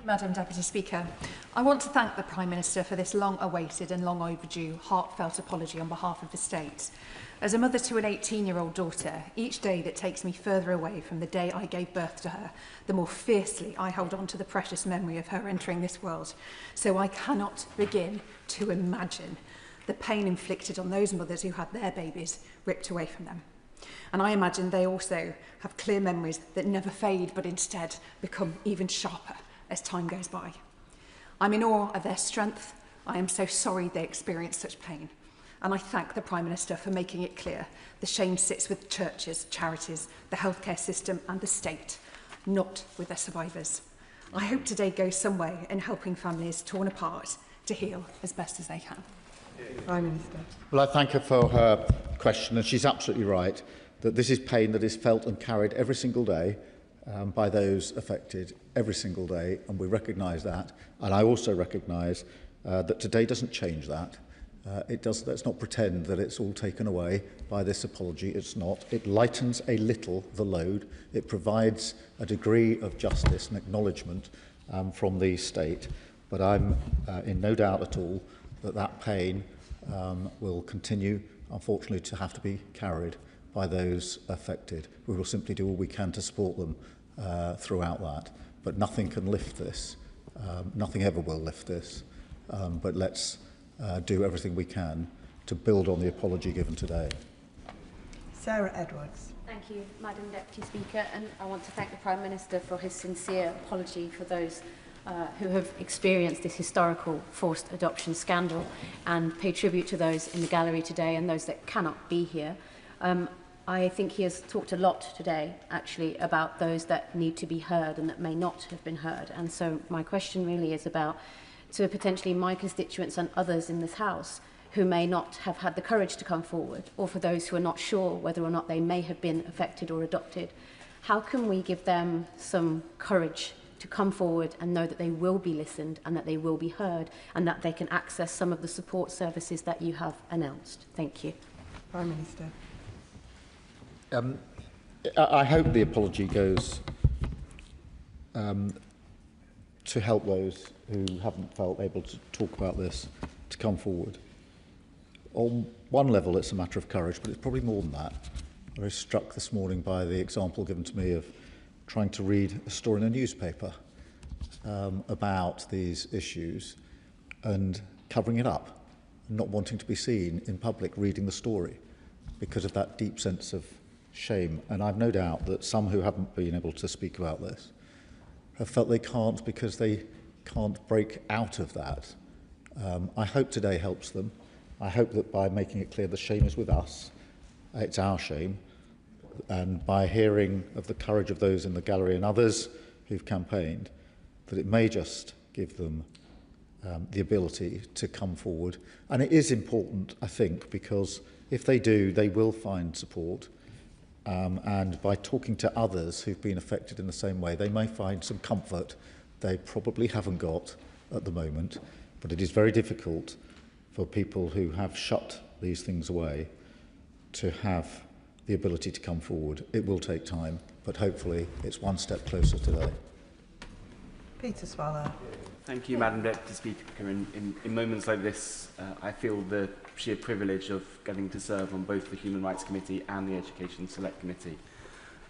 Madam Deputy Speaker, I want to thank the Prime Minister for this long-awaited and long-overdue heartfelt apology on behalf of the state. As a mother to an 18-year-old daughter, each day that takes me further away from the day I gave birth to her, the more fiercely I hold on to the precious memory of her entering this world. So I cannot begin to imagine the pain inflicted on those mothers who had their babies ripped away from them. And I imagine they also have clear memories that never fade, but instead become even sharper as time goes by. I'm in awe of their strength. I am so sorry they experienced such pain. And I thank the Prime Minister for making it clear the shame sits with churches, charities, the healthcare system and the state, not with their survivors. I hope today goes some way in helping families torn apart to heal as best as they can. Prime Minister. Well, I thank her for her question, and she's absolutely right that this is pain that is felt and carried every single day by those affected every single day, and we recognise that. And I also recognise that today doesn't change that. Let's not pretend that it's all taken away by this apology. It's not. It lightens a little the load. It provides a degree of justice and acknowledgement from the state. But I'm in no doubt at all that that pain will continue, unfortunately, to have to be carried by those affected. We will simply do all we can to support them throughout that. But nothing can lift this. Nothing ever will lift this. But let's do everything we can to build on the apology given today. Sarah Edwards. Thank you, Madam Deputy Speaker, and I want to thank the Prime Minister for his sincere apology for those who have experienced this historical forced adoption scandal, and pay tribute to those in the gallery today and those that cannot be here. I think he has talked a lot today, actually, about those that need to be heard and that may not have been heard. And so my question really is about, to potentially my constituents and others in this House who may not have had the courage to come forward, or for those who are not sure whether or not they may have been affected or adopted, how can we give them some courage to come forward and know that they will be listened and that they will be heard and that they can access some of the support services that you have announced? Thank you. Prime Minister. I hope the apology goes to help those who haven't felt able to talk about this to come forward. On one level, it's a matter of courage, but it's probably more than that. I was struck this morning by the example given to me of trying to read a story in a newspaper about these issues and covering it up, and not wanting to be seen in public reading the story because of that deep sense of shame. And I've no doubt that some who haven't been able to speak about this have felt they can't because they can't break out of that. I hope today helps them. I hope that by making it clear the shame is with us, it's our shame, and by hearing of the courage of those in the gallery and others who've campaigned, that it may just give them the ability to come forward. And it is important, I think, because if they do, they will find support. And by talking to others who've been affected in the same way, they may find some comfort they probably haven't got at the moment. But it is very difficult for people who have shut these things away to have the ability to come forward. It will take time, but hopefully it's one step closer today. Peter Swallow. Thank you, Madam Deputy Speaker. In moments like this, I feel the sheer privilege of getting to serve on both the Human Rights Committee and the Education Select Committee.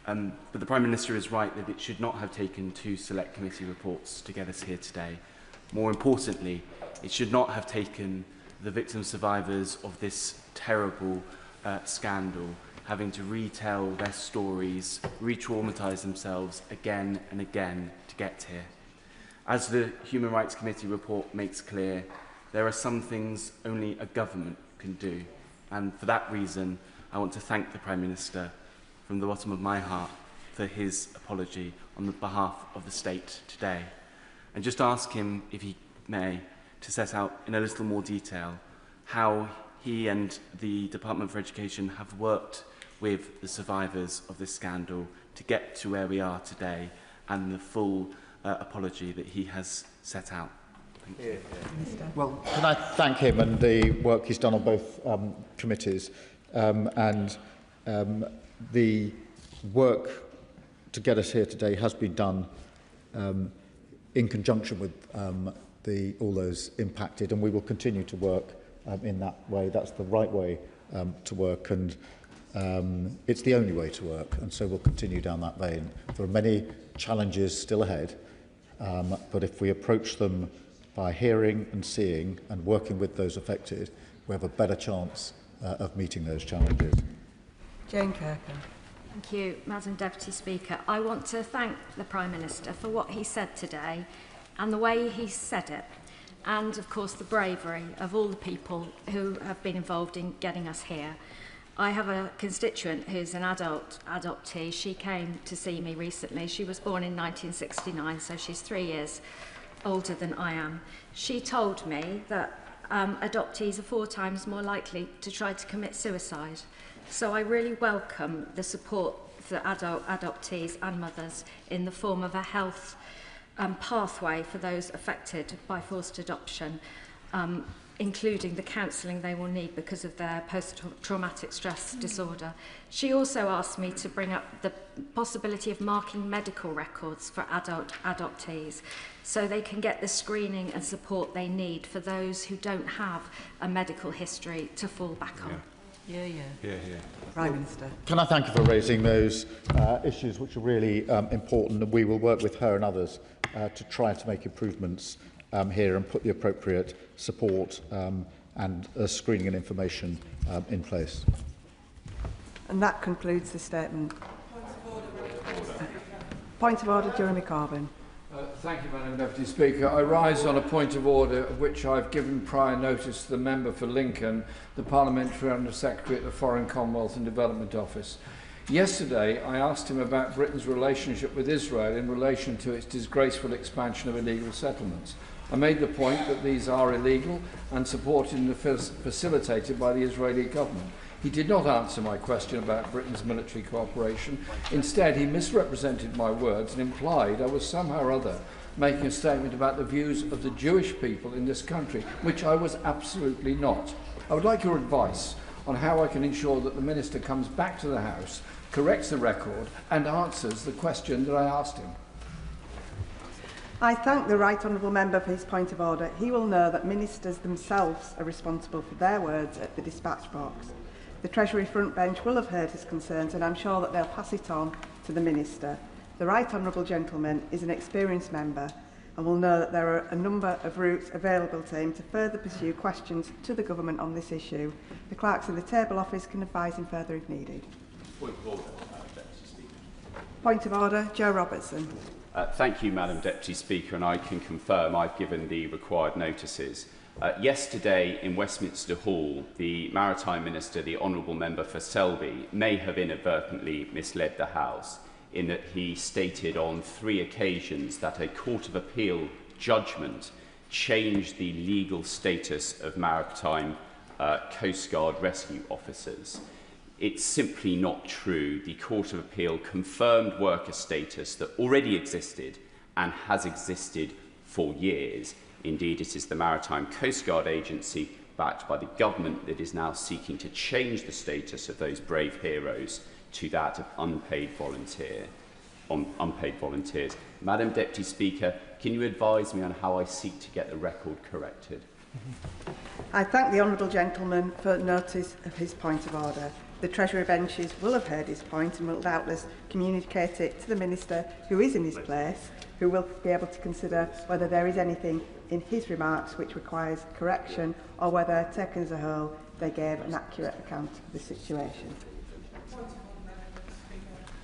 But the Prime Minister is right that it should not have taken 2 Select Committee reports to get us here today. More importantly, it should not have taken the victim survivors of this terrible scandal having to retell their stories, re-traumatise themselves again and again to get here. As the Human Rights Committee report makes clear, there are some things only a government can do. And for that reason, I want to thank the Prime Minister from the bottom of my heart for his apology on the behalf of the state today. And just ask him, if he may, to set out in a little more detail how he and the Department for Education have worked with the survivors of this scandal to get to where we are today, and the full apology that he has set out. Thank you. Well, can I thank him and the work he's done on both committees, and the work to get us here today has been done in conjunction with all those impacted, and we will continue to work in that way. That's the right way to work, and it's the only way to work, and so we'll continue down that vein. There are many challenges still ahead, but if we approach them by hearing and seeing and working with those affected, we have a better chance of meeting those challenges. Jane Kirkham. Thank you, Madam Deputy Speaker. I want to thank the Prime Minister for what he said today and the way he said it, and of course the bravery of all the people who have been involved in getting us here. I have a constituent who's an adoptee. She came to see me recently. She was born in 1969, so she's 3 years older than I am. She told me that adoptees are 4 times more likely to try to commit suicide. So I really welcome the support for adoptees and mothers in the form of a health pathway for those affected by forced adoption, including the counselling they will need because of their post-traumatic stress disorder. She also asked me to bring up the possibility of marking medical records for adoptees so they can get the screening and support they need for those who don't have a medical history to fall back on. Yeah. Prime Minister. Can I thank you for raising those issues, which are really important, and we will work with her and others to try to make improvements here and put the appropriate support and screening and information in place. And that concludes the statement. Point of order, Jeremy Corbyn. Thank you, Madam Deputy Speaker. I rise on a point of order of which I've given prior notice to the member for Lincoln, the Parliamentary Under Secretary at the Foreign, Commonwealth and Development Office. Yesterday, I asked him about Britain's relationship with Israel in relation to its disgraceful expansion of illegal settlements. I made the point that these are illegal and supported and facilitated by the Israeli government. He did not answer my question about Britain's military cooperation. Instead, he misrepresented my words and implied I was somehow or other making a statement about the views of the Jewish people in this country, which I was absolutely not. I would like your advice on how I can ensure that the Minister comes back to the House, corrects the record and answers the question that I asked him. I thank the Right Honourable Member for his point of order. He will know that ministers themselves are responsible for their words at the dispatch box. The Treasury front bench will have heard his concerns, and I'm sure that they'll pass it on to the Minister. The Right Honourable Gentleman is an experienced member and will know that there are a number of routes available to him to further pursue questions to the Government on this issue. The clerks of the Table Office can advise him further if needed. Point of order, Deputy Speaker. Point of order, Joe Robertson. Thank you, Madam Deputy Speaker, and I can confirm I've given the required notices. Yesterday in Westminster Hall, the Maritime Minister, the Honourable Member for Selby, may have inadvertently misled the House in that he stated on 3 occasions that a Court of Appeal judgment changed the legal status of maritime Coast Guard rescue officers. It's simply not true. The Court of Appeal confirmed worker status that already existed and has existed for years. Indeed, it is the Maritime Coast Guard Agency, backed by the government, that is now seeking to change the status of those brave heroes to that of unpaid volunteers. Madam Deputy Speaker, can you advise me on how I seek to get the record corrected? I thank the honourable gentleman for notice of his point of order. The Treasury benches will have heard his point and will doubtless communicate it to the Minister who is in his place, who will be able to consider whether there is anything in his remarks which requires correction or whether, taken as a whole, they gave an accurate account of the situation.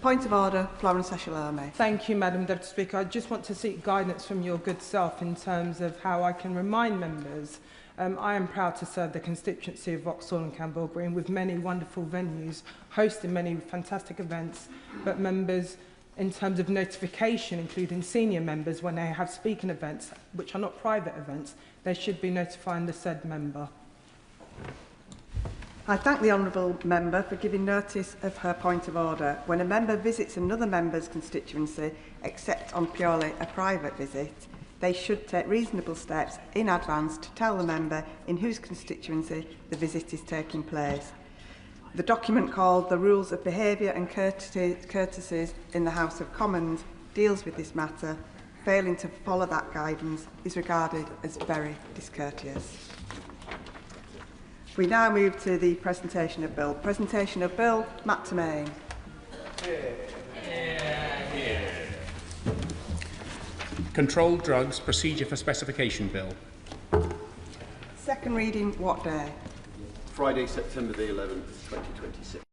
Point of order, Florence Eshelome. Thank you, Madam Deputy Speaker. I just want to seek guidance from your good self in terms of how I can remind members. I am proud to serve the constituency of Vauxhall and Campbell Green with many wonderful venues, hosting many fantastic events, but members, in terms of notification, including senior members, when they have speaking events, which are not private events, they should be notifying the said member. I thank the honourable member for giving notice of her point of order. When a member visits another member's constituency, except on purely a private visit, they should take reasonable steps in advance to tell the member in whose constituency the visit is taking place. The document called The Rules of Behaviour and Courtesies in the House of Commons deals with this matter. Failing to follow that guidance is regarded as very discourteous. We now move to the presentation of bill. Presentation of bill, Matt Temain. Controlled Drugs Procedure for Specification Bill. Second reading, what day? Friday, September the 11th, 2026.